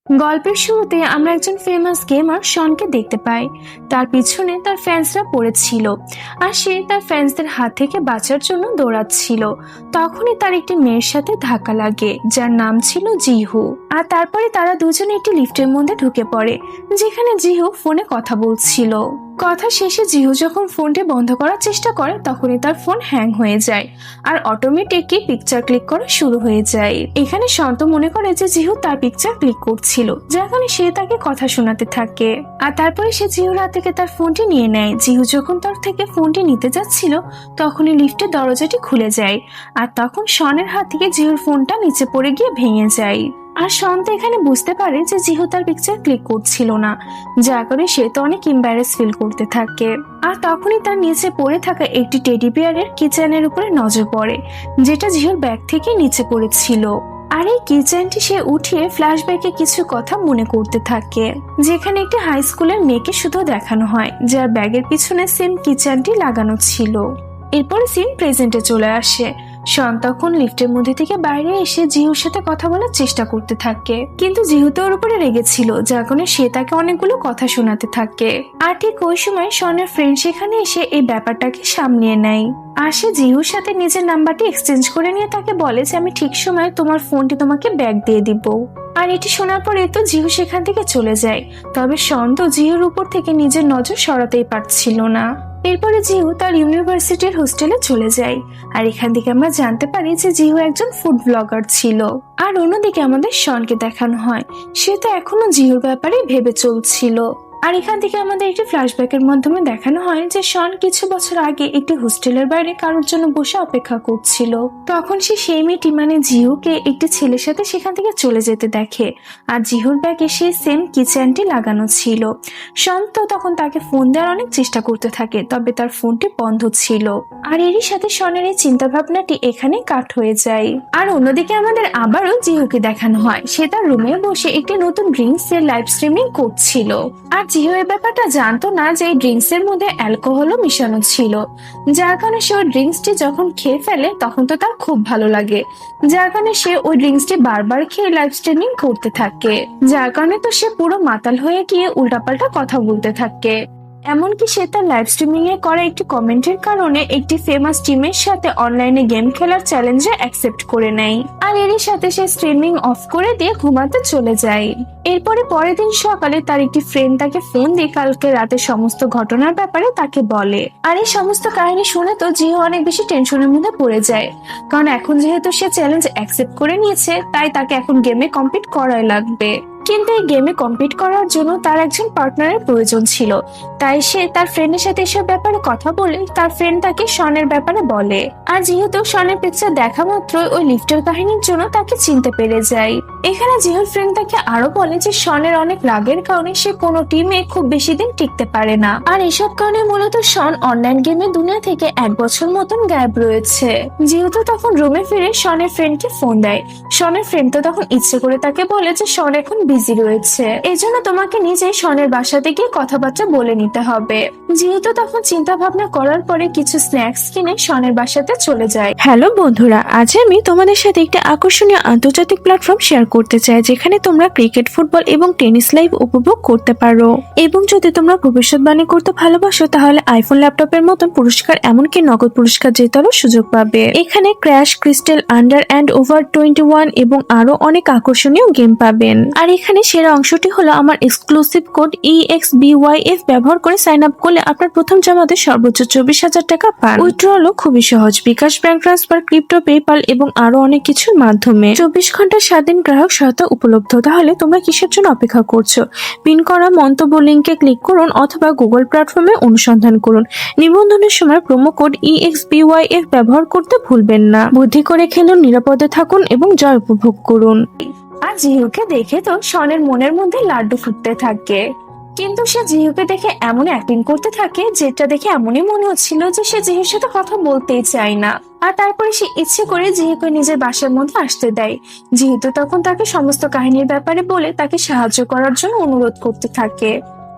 গল্পের শুরুতে আমরা একজন ফেমাস গেমার শনকে দেখতে পাই। তার পিছনে তার ফ্যান্সরা পড়েছিল আর সে তার ফ্যান্সদের হাত থেকে বাঁচার জন্য দৌড়াচ্ছিল। তখনই তার একটি মেয়ের সাথে ধাক্কা লাগে যার নাম ছিল জিহু। আর তারপরে তারা দুজনে একটি লিফটের মধ্যে ঢুকে পড়ে যেখানে জিহু ফোনে কথা বলছিল। কথা শেষে জিহু যখন ফোনটি বন্ধ করার চেষ্টা করে তখনই তার ফোন হ্যাং হয়ে যায় আর অটোমেটিকই পিকচার ক্লিক করা শুরু হয়ে যায়। এখানে শান্ত মনে করে যে জিহু তার পিকচার ক্লিক করছিল, যার কারণে সে তাকে কথা শোনাতে থাকে। আর তারপরে সে জিহুর হাত থেকে তার ফোনটি নিয়ে নেয়। জিহু যখন তার থেকে ফোনটি নিতে যাচ্ছিল তখনই লিফটের দরজাটি খুলে যায় আর তখন শনের হাত থেকে জিহুর ফোনটা নিচে পড়ে গিয়ে ভেঙে যায়। আর শান্ত এখানে বুঝতে পারে যে জিহু তার পিকচার ক্লিক করছিল না, যার কারণে সে তো অনেক এম্বারেস ফিল করতে থাকে। আর তখনই তার নিচে পড়ে থাকা একটি টেডি বিয়ারের কিচেনের উপরে নজর পড়ে যেটা জিহুর ব্যাগ থেকে নিচে পড়েছিল। আর এই কিচেনটি সে উঠিয়ে ফ্ল্যাশব্যাকে কিছু কথা মনে করতে থাকে, যেখানে একটি হাই স্কুলের মেয়েকে শুধু দেখানো হয় যার ব্যাগের পিছনে সেম কিচেনটি লাগানো ছিল। এরপরে সিন প্রেজেন্টে চলে আসে। শন তখন লিফটের মধ্যে থেকে বাইরে এসে জিহুর সাথে কথা বলার চেষ্টা করতে থাকে, কিন্তু জিহু তো ওর উপরে রেগেছিল, যার কারণে সে তাকে অনেকগুলো কথা শোনাতে থাকে। আর ঠিক ওই সময় শনের ফ্রেন্ড সেখানে এসে এই ব্যাপারটাকে সামলিয়ে নেয়। আর সে জিহুর সাথে নিজের নাম্বারটি এক্সচেঞ্জ করে নিয়ে তাকে বলে যে আমি ঠিক সময় তোমার ফোনটি তোমাকে ব্যাক দিয়ে দিব। আর এটি শোনার পরে তো জিহু সেখান থেকে চলে যায়। তবে শন তো জিহুর উপর থেকে নিজের নজর সরাতেই পারছিল না। এরপরে জিহু তার ইউনিভার্সিটির হোস্টেলে চলে যায়। আর এখান থেকে আমরা জানতে পারি যে জিহু একজন ফুড ব্লগার ছিল। আর অন্যদিকে আমাদের শনকে দেখানো হয় সে তো এখনো জিহুর ব্যাপারে ভেবে চলছিল। আর এখান থেকে আমাদের একটি ফ্ল্যাশব্যাকের মাধ্যমে দেখানো হয় যে শন কিছু বছর আগে একটি হোস্টেলের বাইরে কারোর জন্য বসে অপেক্ষা করছিল। তখন সে সেই মেয়েটি মানে জিহুকে একটি ছেলের সাথে সেখান থেকে চলে যেতে দেখে। আর জিহুর ব্যাগে সেই সেম কিচেনটি লাগানো ছিল। শন তো তখন তাকে ফোন দেওয়ার অনেক চেষ্টা করতে থাকে, তবে তার ফোনটি বন্ধ ছিল। আর এরই সাথে শনের এই চিন্তা ভাবনাটি এখানে কাট হয়ে যায়। আর অন্যদিকে আমাদের আবারও জিহুকে দেখানো হয় সে তার রুমে বসে একটি নতুন ড্রিঙ্কস এর লাইভ স্ট্রিমিং করছিল। আর জিহু এই ব্যাপারটা জানতো না যে এই ড্রিঙ্কস এর মধ্যে অ্যালকোহলও মিশানো ছিল, যার কারণে সে ওই ড্রিঙ্কসটি যখন খেয়ে ফেলে তখন তো তার খুব ভালো লাগে, যার কারণে সে ওই ড্রিঙ্কসটি বারবার খেয়ে লাইভ স্ট্রিমিং করতে থাকে। যার কারণে তো সে পুরো মাতাল হয়ে গিয়ে উল্টাপাল্টা কথা বলতে থাকে। এমনকি সে তার লাইভ স্ট্রিমিং এ করা একটি কমেন্টের কারণে একটি ফেমাস টিমের সাথে অনলাইনে গেম খেলার চ্যালেঞ্জে অ্যাকসেপ্ট করে নেয়। আর এরই সাথে সে স্ট্রিমিং অফ করে দিয়ে ঘুমাতে চলে যায়। এরপরে পরের দিন সকালে তার একটি ফ্রেন্ড তাকে ফোন দিয়ে কালকে রাতে সমস্ত ঘটনার ব্যাপারে তাকে বলে। আর এই সমস্ত কাহিনী শুনে তো জিহু অনেক বেশি টেনশনের মধ্যে পড়ে যায়, কারণ এখন যেহেতু সে চ্যালেঞ্জ অ্যাকসেপ্ট করে নিয়েছে তাই তাকে এখন গেমে কম্পিট করাই লাগবে। কিন্তু এই গেমে কম্পিট করার জন্য তার একজন পার্টনারের প্রয়োজন ছিল, তাই সে তার ফ্রেন্ডের সাথে এসব ব্যাপারে কথা বলে তার ফ্রেন্ড তাকে শনের ব্যাপারে বলে। আর যেহেতু শনের পিকচার দেখা মাত্রই ওই লিফটের কাহিনীর জন্য তাকে চিনতে পেরে যায়। এখানে জিহুর ফ্রেন্ড তাকে আরো বলে যে শনের অনেক রাগের কারণে সে কোনো টিমে খুব বেশি দিন টিকতে পারে না, আর এসব কারণে মূলত শন অনলাইন গেমের দুনিয়া থেকে 1 বছর মতন গায়েব রয়েছে। যেহেতু তখন রুমে ফিরে শনের ফ্রেন্ডকে ফোন দেয়। শনের ফ্রেন্ড তো তখন ইচ্ছে করে তাকে বলে যে শন এখন বিজি রয়েছে, এই জন্য তোমাকে নিজেই শনের বাসাতে গিয়ে কথাবার্তা বলে নিতে হবে। যেহেতু তখন চিন্তা ভাবনা করার পরে কিছু স্ন্যাক্স কিনে শনের বাসাতে চলে যায়। হ্যালো বন্ধুরা, আজ আমি তোমাদের সাথে একটি আকর্ষণীয় আন্তর্জাতিক প্ল্যাটফর্ম শেয়ার করতে চাই যেখানে তোমরা ক্রিকেট, ফুটবল এবং টেনিস লাইভ উপভোগ করতে পারো। এবং যদি তোমরা ভবিষ্যৎবাণী করতে ভালোবাসো তাহলে আইফোন ল্যাপটপের মতন পুরস্কার এমনকি নগদ পুরস্কার জেতারও সুযোগ পাবে। এখানে crash, crystal, under and over 21 এবং আরো অনেক আকর্ষণীয় গেম পাবেন। আর এখানে সেরা অংশটি হলো আমার এক্সক্লুসিভ কোড EXBYF ব্যবহার করে সাইন আপ করলে আপনার প্রথম জমাতে সর্বোচ্চ 24,000 টাকা পান। উইথড্রলও খুবই সহজ, বিকাশ, ব্যাংক ট্রান্সফার, ক্রিপ্টো, পেপাল এবং আরো অনেক কিছুর মাধ্যমে 24 ঘন্টা স্বাধীন গ্রাহক সহায়তা উপলব্ধ। তাহলে তোমরা কিসের জন্য অপেক্ষা করছো? পিন করা মন্তব্য লিঙ্কে ক্লিক করুন অথবা গুগল প্ল্যাটফর্মে অনুসন্ধান করুন। নিবন্ধনের সময় প্রোমো কোড EXBYF ব্যবহার করতে ভুলবেন না। বুদ্ধি করে খেলুন, নিরাপদে থাকুন এবং জয় উপভোগ করুন। আর জিহুকে দেখে তো শনের মনের মধ্যে লাড্ডু ফুটতে থাকে, কিন্তু সে জিহুকে দেখে এমন অ্যাক্টিং করতে থাকে যেটা দেখে এমনই মনে হচ্ছিল যে সে জিহুর সাথে কথা বলতেই চায় না। আর তারপরে সে ইচ্ছে করে জিহুকে নিজের বাসার মধ্যে আসতে দেয়। যেহেতু তখন তাকে সমস্ত কাহিনীর ব্যাপারে বলে তাকে সাহায্য করার জন্য অনুরোধ করতে থাকে।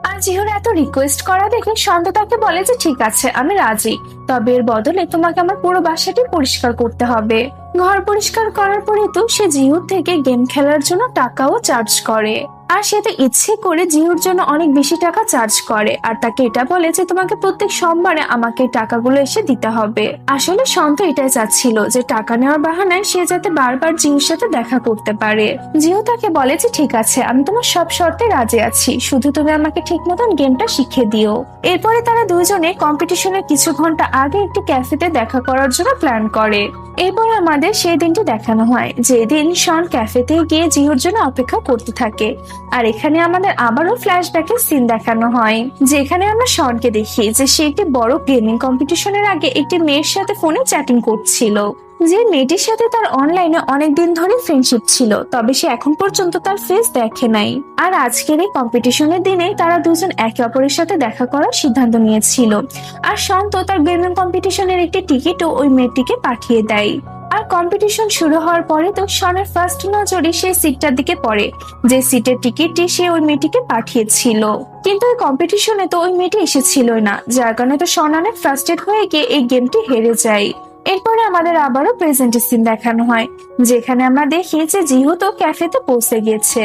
আর আর জিহুর এত রিকোয়েস্ট করা দেখে শান্ত তাকে বলে যে ঠিক আছে আমি রাজি, তবে এর বদলে তোমাকে আমার পুরো বাসাটি পরিষ্কার করতে হবে। ঘর পরিষ্কার করার পরে তো সে জিহুর থেকে গেম খেলার জন্য টাকাও চার্জ করে। আর সে তো ইচ্ছে করে জিহুর জন্য অনেক বেশি টাকা চার্জ করে আর তাকে এটা বলে যে তোমাকে প্রত্যেক সোমবারে আমাকে টাকাগুলো এসে দিতে হবে। আসলে শান্ত এটাই চাচ্ছিল যে টাকা নেওয়ার বাহানায় সে যাতে বারবার জিহুর সাথে দেখা করতে পারে। জিহু তাকে বলে যে ঠিক আছে আমি তোমার সব শর্তে রাজি আছি, শুধু তুমি আমাকে ঠিক মতন গেমটা শিখিয়ে দিও। এরপরে তারা দুজনে কম্পিটিশনের কিছু ঘন্টা আগে একটি ক্যাফেতে দেখা করার জন্য প্ল্যান করে। এরপর আমাদের সেই দিনটি দেখানো হয় যেদিন শন ক্যাফেতে গিয়ে জিহুর জন্য অপেক্ষা করতে থাকে। আর এখানে আমাদের আবারও ফ্ল্যাশব্যাকের সিন দেখানো হয়, যেখানে আমরা শনকে দেখি যে সে একটি বড় গেমিং কম্পিটিশনের আগে একটি মেয়ের সাথে ফোনে চ্যাটিং করছিল। যে মেয়েটির সাথে তার অনলাইনে অনেকদিন ধরে ফ্রেন্ডশিপ ছিল, তবে সে এখন পর্যন্ত তার ফেস দেখে নাই। আর আজকের এই কম্পিটিশনের দিনে তারা দুজন একে অপরের সাথে দেখা করার সিদ্ধান্ত নিয়েছিল। আর শন তো তার গেমিং কম্পিটিশনের একটি টিকিটও ওই মেয়েটিকে পাঠিয়ে দেয়। আর কম্পিটিশন শুরু হওয়ার পরে তো শনের ফার্স্ট নজরে সেই সিটটার দিকে পড়ে যে সিটের টিকিটটি সে ওই মেয়েটিকে পাঠিয়েছিল। কিন্তু ওই কম্পিটিশনে তো ওই মেয়েটি এসেছিল না, যার কারণে তো শন অনেক ফ্রাস্ট্রেট হয়ে গিয়ে এই গেমটি হেরে যায়। এরপরে আমাদের আবারও প্রেজেন্টের সিন দেখানো হয়, যেখানে আমরা দেখি যে জিহু তো ক্যাফেতে পৌঁছে গিয়েছে।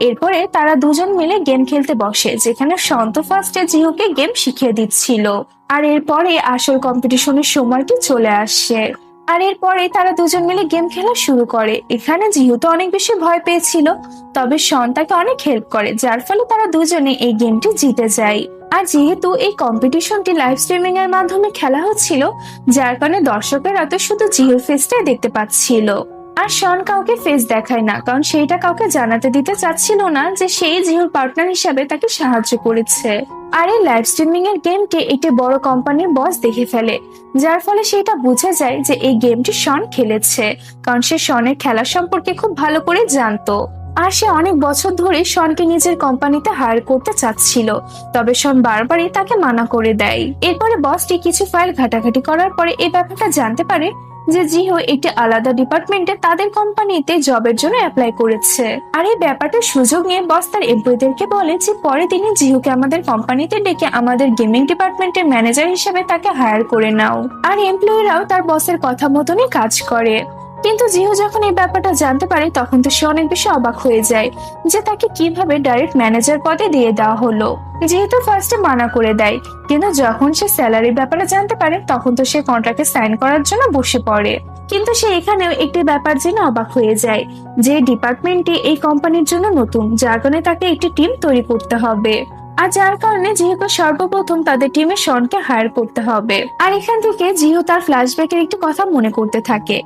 এরপরে তারা দুজন মিলে গেম খেলতে বসে, যেখানে শন্ত ফার্স্টে জিহুকে গেম শিখিয়ে দিচ্ছিল। আর এরপরে আসল কম্পিটিশনের সময়টি চলে আসে। আর এরপরে তারা দুজন মিলে গেম খেলা শুরু করে। এখানে জিহু তো অনেক বেশি ভয় পেয়েছিল, তবে শন তাকে অনেক হেল্প করে, যার ফলে তারা দুজনে এই গেমটি জিতে যায়। আর যেহেতু এই কম্পিটিশনটি লাইভ স্ট্রিমিং এর মাধ্যমে খেলা হচ্ছিল, যার কারণে দর্শকেরা তো শুধু জিহুর ফেসটাই দেখতে পাচ্ছিল। আর শন কাউকে ফেস দেখায় না, কারণ সেইটা কাউকে জানাতে দিতে চাচ্ছিল না যে সেই জিহুর পার্টনার হিসাবে তাকে সাহায্য করেছে। আর এই লাইভ স্ট্রিমিং এর গেমটি একটি বড় কোম্পানির বস দেখে ফেলে, যার ফলে সেটা বুঝে যায় যে এই গেমটি শন খেলেছে, কারণ সে শনের খেলা সম্পর্কে খুব ভালো করে জানতো। আর সে অনেক বছর ধরে শনকে নিজের কোম্পানিতে হায়ার করতে চাচ্ছিল, তবে শন বারবারই তাকে মানা করে দেয়। এরপরে বসটি কিছু ফাইল ঘাটাঘাটি করার পরে এই ব্যাপারটা জানতে পারে যে জিহু একটি আলাদা ডিপার্টমেন্টে তাদের কোম্পানিতে জবের জন্য অ্যাপ্লাই করেছে। আর এই ব্যাপারটার সুযোগ নিয়ে বস তার এমপ্লয়ীদেরকে বলে যে পরে তিনি জিহুকে আমাদের কোম্পানিতে ডেকে আমাদের গেমিং ডিপার্টমেন্টের ম্যানেজার হিসেবে তাকে হায়ার করে নাও। আর এমপ্লয়িরাও তার বসের কথা মতনই কাজ করে। কিন্তু জিহু যখন এই ব্যাপারটা জানতে পারে তখন তো সে অনেক বেশি অবাক হয়ে যায় যে তাকে কিভাবে ডাইরেক্ট ম্যানেজার পদে দিয়ে দেওয়া হলো। যেহেতু ফার্স্টে মানা করে দেয়, কিন্তু যখন সে স্যালারির ব্যাপারে জানতে পারে তখন তো সে কন্ট্রাক্টে সাইন করার জন্য বসে পড়ে। কিন্তু সে এখানেও একটি ব্যাপার জেনে অবাক হয়ে যায় যে ডিপার্টমেন্টটি এই কোম্পানির জন্য নতুন, যার কারণে তাকে একটি টিম তৈরি করতে হবে। আর যার কারণে জিহুকে সর্বপ্রথম তাদের টিমে শনকে হায়ার করতে হবে। আর এখান থেকে জিহু তার ফ্ল্যাশব্যাকের একটি কথা মনে করতে থাকে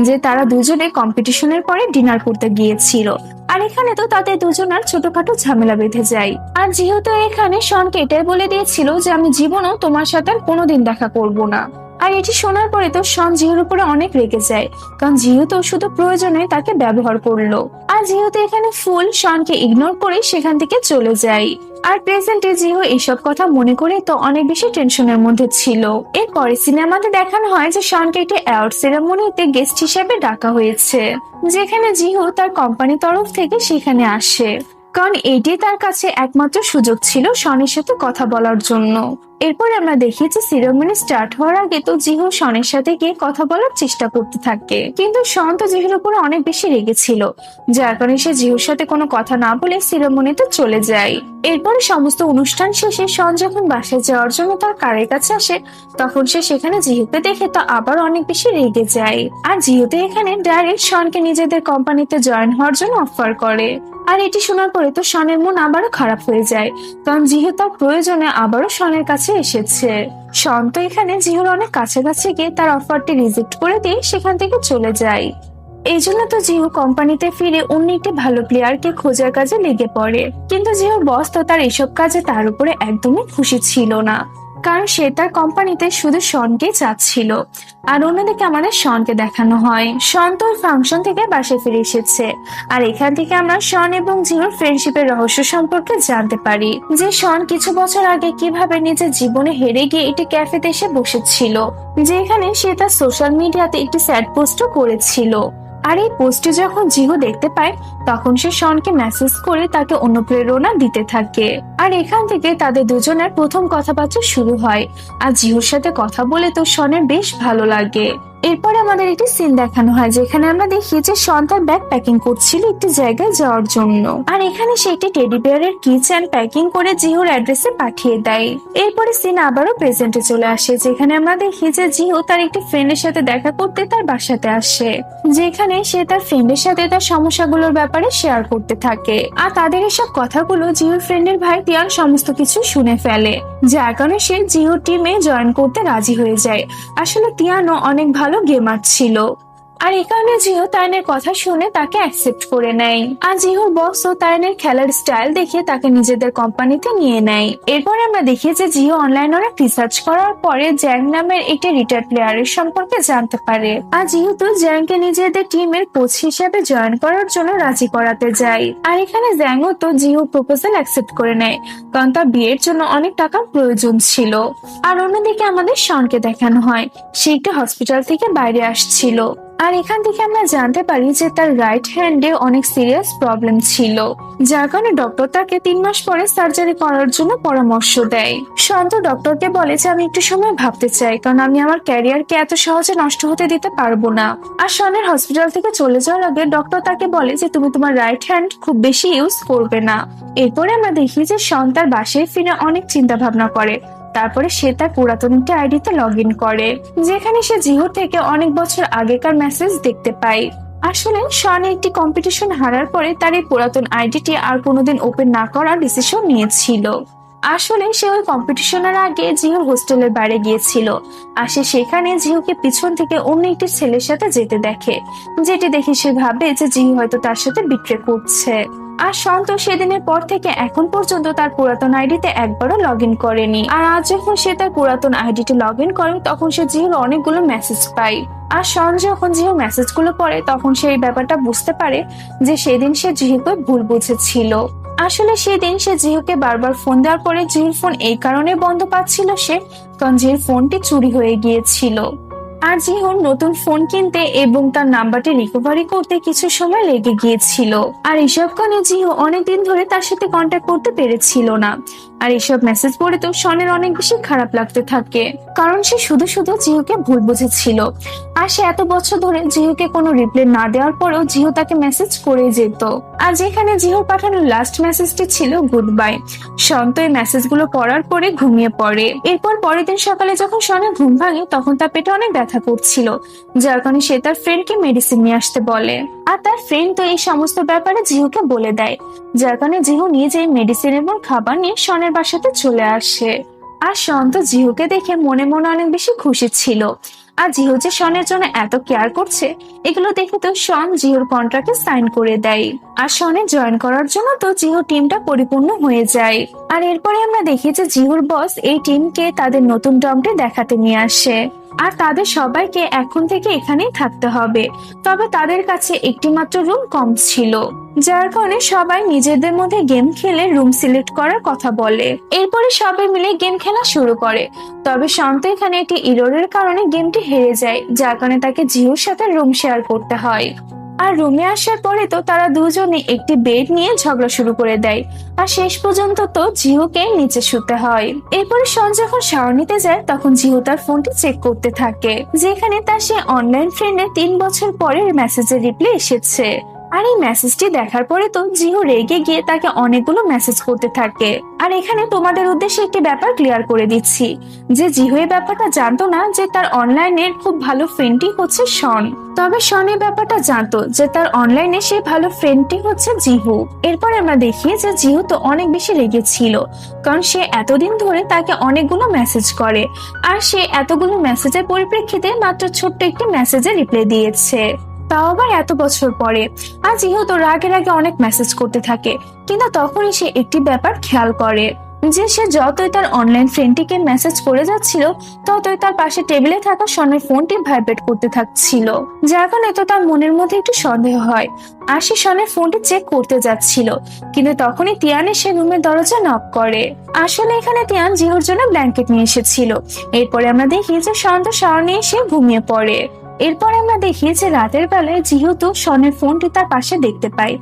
যে তারা দুজনে কম্পিটিশনের পরে ডিনার করতে গিয়েছিল। আর এখানে তো তাদের দুজনের ছোটখাটো ঝামেলা বেঁধে যায়। আর জিহু তো এখানে শনকে এটাই বলে দিয়েছিল যে আমি জীবনেও তোমার সাথে আর কোনোদিন দেখা করব না। আর এটি শোনার পরে তো শন জিহুর উপরে অনেক রেগে যায়, কারণ জিহু তো শুধু প্রয়োজনে তাকে ব্যবহার করলো। আর যেহেতু এখানে ফুল শনকে ইগনোর করে সেখান থেকে চলে যায়। আর প্রেজেন্টে জিহু এইসব কথা মনে করে তো অনেক বেশি টেনশনের মধ্যে ছিল। এরপরে সিনেমাতে দেখানো হয় যে শনকে একটি অ্যাওয়ার্ড সেরেমনিতে গেস্ট হিসেবে ডাকা হয়েছে, যেখানে জিহু তার কোম্পানির তরফ থেকে সেখানে আসে, কারণ এটি তার কাছে একমাত্র সুযোগ ছিল শনের সাথে কথা বলার জন্য। এরপর আমরা দেখি যে সিরেমনি স্টার্ট হওয়ার আগে তো জিহু শনের সাথে গিয়ে কথা বলার চেষ্টা করতে থাকে, কিন্তু শন তো জিহুর উপরে অনেক বেশি রেগেছিল, যার কারণে সে জিহুর সাথে কোনো কথা না বলে সিরেমনিতে চলে যায়। এরপরে সমস্ত অনুষ্ঠান শেষে শন যখন বাসায় যাওয়ার জন্য তার কারের কাছে আসে, তখন সে সেখানে জিহুকে দেখে তো আবার অনেক বেশি রেগে যায়। আর জিহুতে এখানে ডাইরেক্ট শনকে নিজেদের কোম্পানিতে জয়েন হওয়ার জন্য অফার করে। আর এটি শোনার পরে তো শনের মন আবারও খারাপ হয়ে যায়, কারণ জিহু তার প্রয়োজনে আবারও শনের কাছে এসেছে। শন তো এখানে জিহুর অনেক কাছাকাছি গিয়ে তার অফারটি রিজেক্ট করে দিয়ে সেখান থেকে চলে যায়। এই জন্য তো জিহু কোম্পানিতে ফিরে অন্য একটি ভালো প্লেয়ারকে খোঁজার কাজে লেগে পড়ে। কিন্তু জিহুর বস তো তার এসব কাজে তার উপরে একদমই খুশি ছিল না, কারণ সে তার কোম্পানিতে শুধু শনকে চাচ্ছিল। আর অন্যদিকে আমাদের শনকে দেখানো হয় শন তো ফাংশন থেকে বাসায় ফিরে এসেছে। আর এখান থেকে আমরা শন এবং জিহুর ফ্রেন্ডশিপের রহস্য সম্পর্কে জানতে পারি, যে শন কিছু বছর আগে কিভাবে নিজের জীবনে হেরে গিয়ে একটি ক্যাফেতে এসে বসেছিল, যেখানে সে তার সোশ্যাল মিডিয়াতে একটি স্যাড পোস্টও করেছিল। আর এই পোস্টে যখন জিহু দেখতে পায় তখন সে শনকে মেসেজ করে তাকে অনুপ্রেরণা দিতে থাকে। আর এখান থেকে তাদের দুজনের প্রথম কথাবার্তা শুরু হয়। আর জিহুর সাথে কথা বলে তো শনের বেশ ভালো লাগে। এরপরে আমাদের একটি সিন দেখানো হয় যেখানে আমরা দেখি যে শন তার ব্যাগ প্যাকিং করছিল একটি জায়গায় যাওয়ার জন্য। আর এখানে সে একটি টেডি বিয়ারের কিচেন প্যাকিং করে জিহুর অ্যাড্রেসে পাঠিয়ে দেয়। এরপরে সিন আবারও প্রেজেন্টে চলে আসে যেখানে আমরা দেখি যে জিহু তার একটি ফ্রেন্ডের সাথে দেখা করতে তার বাসাতে আসে, যেখানে সে তার ফ্রেন্ডের সাথে তার সমস্যাগুলোর ব্যাপারে শেয়ার করতে থাকে। আর তাদের এসব কথাগুলো জিহুর ফ্রেন্ডের ভাই তিয়ান সমস্ত কিছু শুনে ফেলে, যার কারণে সে জিহুর টিমে জয়েন করতে রাজি হয়ে যায়। আসলে তিয়ানও অনেক ভালো গেমার ছিল। আর এই কারণে জিহু তাইনের কথা শুনে তাকে অ্যাকসেপ্ট করে নেয়। আর জিহুর বসও তাইনের খেলার স্টাইল দেখে তাকে নিজেদের কোম্পানিতে নিয়ে নেয়। এরপর আমরা দেখি যে জিহু অনলাইন অনেক রিসার্চ করার পরে জ্যাং নামের একটি রিটায়ার্ড প্লেয়ারের সম্পর্কে জানতে পারে। আর যেহেতু জ্যাংকে নিজেদের টিমের কোচ হিসেবে জয়েন করার জন্য রাজি করাতে যায়। আর এখানে জ্যাংও তো জিহু প্রপোজাল অ্যাকসেপ্ট করে নেয়, কারণ তার বিয়ের জন্য অনেক টাকার প্রয়োজন ছিল। আর অন্যদিকে আমাদের শনকে দেখানো হয় সে একটি হসপিটাল থেকে বাইরে আসছিল। আর এখান থেকে আমরা জানতে পারি যে তার রাইট হ্যান্ডে অনেক সিরিয়াস প্রবলেম ছিল, যার কারণে ডক্টর তাকে 3 মাস পরে সার্জারি করার জন্য পরামর্শ দেয়। শন্ত ডক্টরকে বলে যে আমি একটু সময় ভাবতে চাই, কারণ আমি আমার ক্যারিয়ারকে এত সহজে নষ্ট হতে দিতে পারবো না। আর শনের হসপিটাল থেকে চলে যাওয়ার আগে ডক্টর তাকে বলে যে তুমি তোমার রাইট হ্যান্ড খুব বেশি ইউজ করবে না। এরপরে আমরা দেখি যে শন তার বাসায় ফিরে অনেক চিন্তা ভাবনা করে। তারপরে সে তার পুরাতন একটি আইডিতে লগ ইন করে, যেখানে সে জিহুর থেকে অনেক বছর আগেকার মেসেজ দেখতে পায়। আসলে শন একটি কম্পিটিশন হারার পরে তার এই পুরাতন আইডিটি আর কোনোদিন ওপেন না করার ডিসিশন নিয়েছিল। আসলে সে ওই কম্পিটিশনের আগে জিহুর হোস্টেলের বাইরে গিয়েছিল। আর সে সেখানে জিহুকে পিছন থেকে অন্য একটি ছেলের সাথে যেতে দেখে, যেটি দেখে সে ভাবে যে জিহু হয়তো তার সাথে বিট্রে করছে। আর শন্ত সেদিনের পর থেকে এখন পর্যন্ত তার পুরাতন আইডিতে একবারও লগ ইন করেনি। আর আজ যখন সে তার পুরাতন আইডিতে লগ ইন করে তখন সে জিহুর অনেকগুলো মেসেজ পায়। আর শন যখন জিহুর মেসেজগুলো পড়ে তখন সে এই ব্যাপারটা বুঝতে পারে যে সেদিন সে জিহুকে ভুল বুঝেছিল। আসলে সেদিন সে জিহুকে বারবার ফোন দেওয়ার পরে জিহুর ফোন এই কারণে বন্ধ পাচ্ছিল সে, কারণ জিহুর ফোনটি চুরি হয়ে গিয়েছিল। আর জিহুর নতুন ফোন কিনতে এবং তার নাম্বারটি রিকভারি করতে কিছু সময় লেগে গিয়েছিল। আর এসব কারণে জিহু অনেকদিন ধরে তার সাথে কন্ট্যাক্ট করতে পেরেছিল না। আর এসব মেসেজ পড়ে তো শনের অনেক বেশি খারাপ লাগতে থাকে, কারণ সে শুধু শুধু জিহুকে ভুল বুঝেছিল। আর সে এত বছর ধরে জিহুকে কোনো রিপ্লাই না দেওয়ার পরেও জিহু তাকে মেসেজ করে যেত। আর যেখানে জিহুর পাঠানো লাস্ট মেসেজটি ছিল গুড বাই। শন তো এই মেসেজগুলো পড়ার পরে ঘুমিয়ে পড়ে। এরপর পরের দিন সকালে যখন শনের ঘুম ভাঙে তখন তার পেটে অনেক ব্যথা করছিল, যার কারণে সে তার ফ্রেন্ডকে মেডিসিন নিয়ে আসতে বলে। আর তার ফ্রেন্ড তো এই সমস্ত ব্যাপারে জিহুকে বলে দেয়, যার কারণে জিহু নিজেই মেডিসিন এবং খাবার নিয়ে শনের বাসাতে চলে আসে। আর শন তো জিহুকে দেখে মনে মনে অনেক বেশি খুশি ছিল। আর জিহু যে শনের জন্য এত কেয়ার করছে এগুলো দেখে তো শন জিহুর কন্ট্রাক্টে সাইন করে দেয়। আর শনে জয়েন করার জন্য তো জিহু টিমটা পরিপূর্ণ হয়ে যায়। আর এরপরে আমরা দেখি যে জিহুর বস এই টিমকে তাদের নতুন ডমটি দেখাতে নিয়ে আসে। আর তাদের সবাইকে এখন থেকে এখানেই থাকতে হবে, তবে তাদের কাছে একটি মাত্র রুম কম ছিল, যার কারণে সবাই নিজেদের মধ্যে গেম খেলে রুম সিলেক্ট করার কথা বলে। এরপরে সবাই মিলে গেম খেলা শুরু করে, তবে শান্ত এখানে একটি ইররের কারণে গেমটি হেরে যায়, যার কারণে তাকে জিহুর সাথে রুম শেয়ার করতে হয়। আর রুমে আসার পরে তো তারা দুজনে একটি বেড নিয়ে ঝগড়া শুরু করে দেয়। আর শেষ পর্যন্ত তো জিহুকে নিচে শুতে হয়। এরপরে শন যখন শাওয়ার নিতে যায় তখন জিহু তার ফোনটি চেক করতে থাকে, যেখানে তার সে অনলাইন ফ্রেন্ডে 3 বছর পরের মেসেজের রিপ্লাই এসেছে। আর এই মেসেজটি দেখার পরে তো জিহু রেগে গিয়ে তাকে অনেকগুলো মেসেজ করতে থাকে। আর এখানে তোমাদের উদ্দেশ্যে একটি ব্যাপার ক্লিয়ার করে দিচ্ছি যে জিহু এই ব্যাপারটা জানতো না যে তার অনলাইনের খুব ভালো ফ্রেন্ডটি হচ্ছে শন, তবে শন এই ব্যাপারটা জানতো যে তার অনলাইনে সে ভালো ফ্রেন্ডটি হচ্ছে জিহু। এরপর আমরা দেখি যে জিহু তো অনেক বেশি রেগেছিল, কারণ সে এতদিন ধরে তাকে অনেকগুলো মেসেজ করে আর সে এতগুলো মেসেজের পরিপ্রেক্ষিতে মাত্র ছোট্ট একটি মেসেজে রিপ্লাই দিয়েছে, তাও আবার এত বছর পরে। আর জিহু তো রাগে রাগে অনেক মেসেজ করতে থাকে, কিন্তু তখনই সে একটি ব্যাপার খেয়াল করে যে সে যতই তার অনলাইন ফ্রেন্ডটিকে মেসেজ করে যাচ্ছিল ততই তার পাশে টেবিলে থাকা শনের ফোনটি ভাইব্রেট করতে থাকছিল, যার কারণে তো তার মনের মধ্যে একটু সন্দেহ হয়। আর সে শনের ফোনটি চেক করতে যাচ্ছিল, কিন্তু তখনই তিয়ান এসে রুমের দরজা নক করে। আসলে এখানে তিয়ান জিহুর জন্য ব্ল্যাঙ্কেট নিয়ে এসেছিল। এরপরে আমরা দেখি যে শন তো শাওয়ার নিয়ে এসে ঘুমিয়ে পড়ে। এরপর আমরা দেখি যে রাতের বেলায় যেহেতু শনের ফোনটি তার পাশে দেখতে পাই,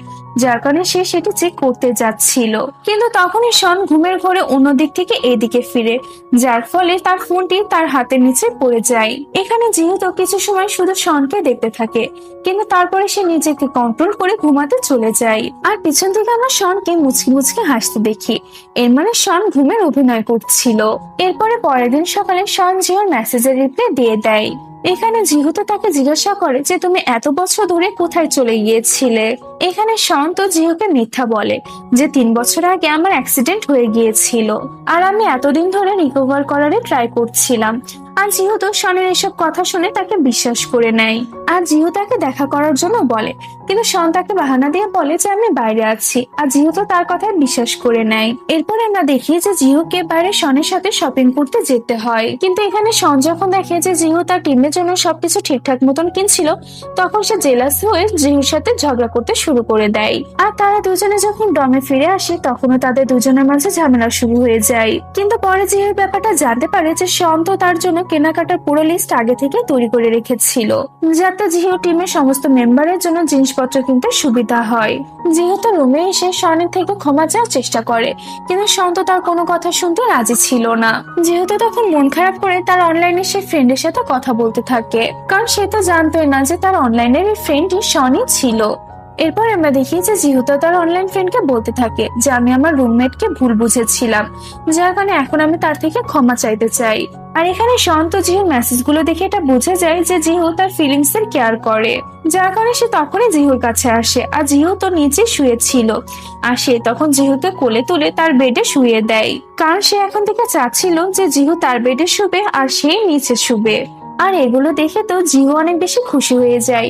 যার কারণে সে সেটি চেক করতে যাচ্ছিল। কিন্তু তখনই শন ঘুমের ঘরে অন্য দিক থেকে এদিকে ফিরে, যার ফলে তার ফোনটি তার হাতের নিচে পড়ে যায়। এখানে যেহেতু কিছু সময় শুধু শনকে দেখতে থাকে, কিন্তু তারপরে সে নিজেকে কন্ট্রোল করে ঘুমাতে চলে যায়। আর পিছন থেকে আমরা শনকে মুচকি মুচকি হাসতে দেখি, এর মানে শন ঘুমের অভিনয় করছিল। এরপরে পরের দিন সকালে শন জিওর মেসেজের রিপ্লাই দিয়ে দেয়। এখানে যেহেতু তাকে জিজ্ঞাসা করে যে তুমি এত বছর ধরে কোথায় চলে গিয়েছিলে। এখানে শন তো জিওকে মিথ্যা বলে যে 3 বছর আগে আমার অ্যাক্সিডেন্ট হয়ে গিয়েছিল আর আমি এতদিন ধরে রিকভার করার ট্রাই করছিলাম। আর যেহেতু শনের এসব কথা শুনে তাকে বিশ্বাস করে নেয় আর জিহু তাকে দেখা করার জন্য বলে, কিন্তু শন তাকে বাহানা দিয়ে বলে যে আমি বাইরে আছি, আর যেহেতু তার কথায় বিশ্বাস করে নেয়। এরপর আমরা দেখি যে জিহুকে বাইরে শনের সাথে শপিং করতে যেতে হয়, কিন্তু এখানে শন যখন দেখে যে জিহু তার টিমের জন্য সবকিছু ঠিকঠাক মতন কিনছিল, তখন সে জেলাস হয়ে জিহুর সাথে ঝগড়া করতে শুরু করে দেয়। আর তারা দুজনে যখন ডমে ফিরে আসে তখনও তাদের দুজনের মাঝে ঝামেলা শুরু হয়ে যায়। কিন্তু পরে জিহুর ব্যাপারটা জানতে পারে যে শন তো তার জন্য কেনাকাটার পুরো লিস্ট আগে থেকে তৈরি করে রেখেছিল, যাতে জিহু টিমের সমস্ত মেম্বারের জন্য জিনিসপত্র কিনতে সুবিধা হয়। যেহেতু রুমে এসে শনের থেকে ক্ষমা চাওয়ার চেষ্টা করে, কিন্তু শন তো তার কোনো কথা শুনতে রাজি ছিল না। যেহেতু তখন মন খারাপ করে তার অনলাইনে সে ফ্রেন্ডের সাথে কথা বলতে থাকে, কারণ সে তো জানতোই না যে তার অনলাইনের এই ফ্রেন্ডই শনই ছিল। এরপর আমরা দেখি যে যেহেতু তার অনলাইন ফ্রেন্ডকে বলতে থাকে যে আমি আমার রুমমেটকে ভুল বুঝেছিলাম, যার কারণে এখন আমি তার থেকে ক্ষমা চাইতে চাই। আর এখানে শন তো জিহুর মেসেজ গুলো দেখে এটা বোঝা যায় যে জিহু তার ফিলিংস এর কেয়ার করে, যার কারণে সে তখনই জিহুর কাছে আসে। আর জিহু তো নিচে শুয়েছিল, আর সে তখন জিহুকে কোলে তুলে তার বেডে শুয়ে দেয়, কারণ সে এখন থেকে চাচ্ছিল যে জিহু তার বেডে শুবে আর সে নিচে শুবে। আর এগুলো দেখে তো জিহু অনেক বেশি খুশি হয়ে যায়।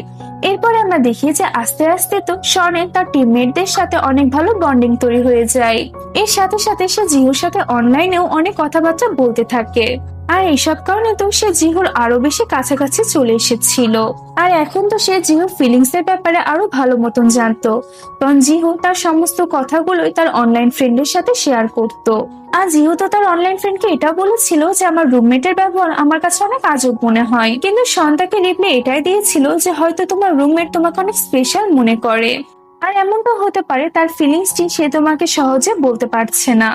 এরপরে আমরা দেখি যে আস্তে আস্তে তো শনের তার টিমমেটদের সাথে অনেক ভালো বন্ডিং তৈরি হয়ে যায়। এর সাথে সাথে সে জিহুর সাথে অনলাইনেও অনেক কথাবার্তা বলতে থাকে, আর এইসব কারণে তো সে জিহুর আরো বেশি কাছাকাছি চলে এসেছিল। আর এখন তো সে জিহুর ফিলিংস এর ব্যাপারে আরো ভালো মতন জানতো, কারণ জিহু তার সমস্ত কথাগুলোই তার অনলাইন ফ্রেন্ডের সাথে শেয়ার করতো। আর জিহু তো তার অনলাইন ফ্রেন্ডকে এটা বলেছিল যে আমার রুমমেটের ব্যবহার আমার কাছে অনেক আজব মনে হয়, কিন্তু শন তাকে রিপ্লাই এটাই দিয়েছিল যে হয়তো তোমার রুমমেট তোমাকে অনেক স্পেশাল মনে করে, আর এমনটা হতে পারে তার ফিলিংসটি সে তোমাকে সহজে বলতে পারছে না।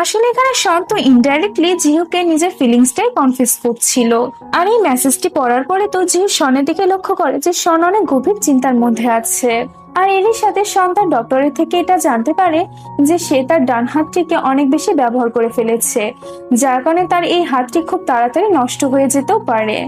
আসলে এখানে শন তো ইনডাইরেক্টলি জিহুকে নিজের ফিলিংসটাই কনফিউজ করছিল। আর এই মেসেজটি পড়ার পরে তো জিহু শনের দিকে লক্ষ্য করে যে শন অনেক গভীর চিন্তার মধ্যে আছে। আর এরই সাথে শন তার ডক্টরের থেকে এটা জানতে পারে যে সে তার ডান হাতটিকে অনেক বেশি ব্যবহার করে ফেলেছে, যার কারণে তার এই হাতটি খুব তাড়াতাড়ি নষ্ট হয়ে যেতেও পারে।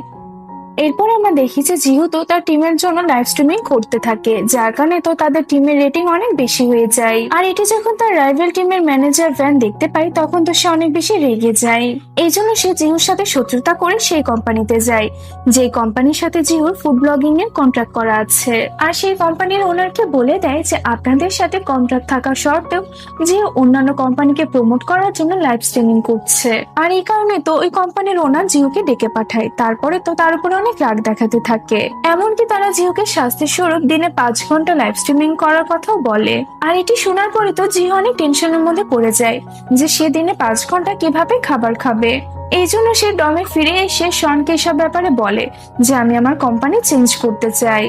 এরপর আমরা দেখি যে জিহু তো তার টিমের জন্য লাইভ স্ট্রিমিং করতে থাকে, যার কারণে তো তাদের টিমের রেটিং অনেক বেশি হয়ে যায়। আর এটি যখন তার রাইভাল টিমের ম্যানেজার ভ্যান দেখতে পায় তখন তো সে অনেক বেশি রেগে যায়। এই জন্য সে জিহুর সাথে শত্রুতা করে সেই কোম্পানিতে যায়, যে কোম্পানির সাথে জিহুর ফুড ব্লগিং এর কন্ট্রাক্ট করা আছে। আর সেই কোম্পানির ওনারকে বলে দেয় যে আপনাদের সাথে কন্ট্রাক্ট থাকা সত্ত্বেও জিহু অন্যান্য কোম্পানিকে প্রমোট করার জন্য লাইভ স্ট্রিমিং করছে। আর এই কারণে তো ওই কোম্পানির ওনার জিহুকে ডেকে পাঠায়। তারপরে তো তার উপর অনেক রাগ দেখাতে থাকে, এমনকি তারা জিহুকে শাস্তি স্বরূপ দিনে 5 ঘন্টা লাইভ স্ট্রিমিং করার কথাও বলে। আর এটি শোনার পরে তো জিহু অনেক টেনশনের মধ্যে পড়ে যায় যে সে দিনে 5 ঘন্টা কিভাবে খাবার খাবে। এই জন্য সে ডমে ফিরে এসে শনকে এসব ব্যাপারে বলে যে আমি আমার কোম্পানি চেঞ্জ করতে চাই।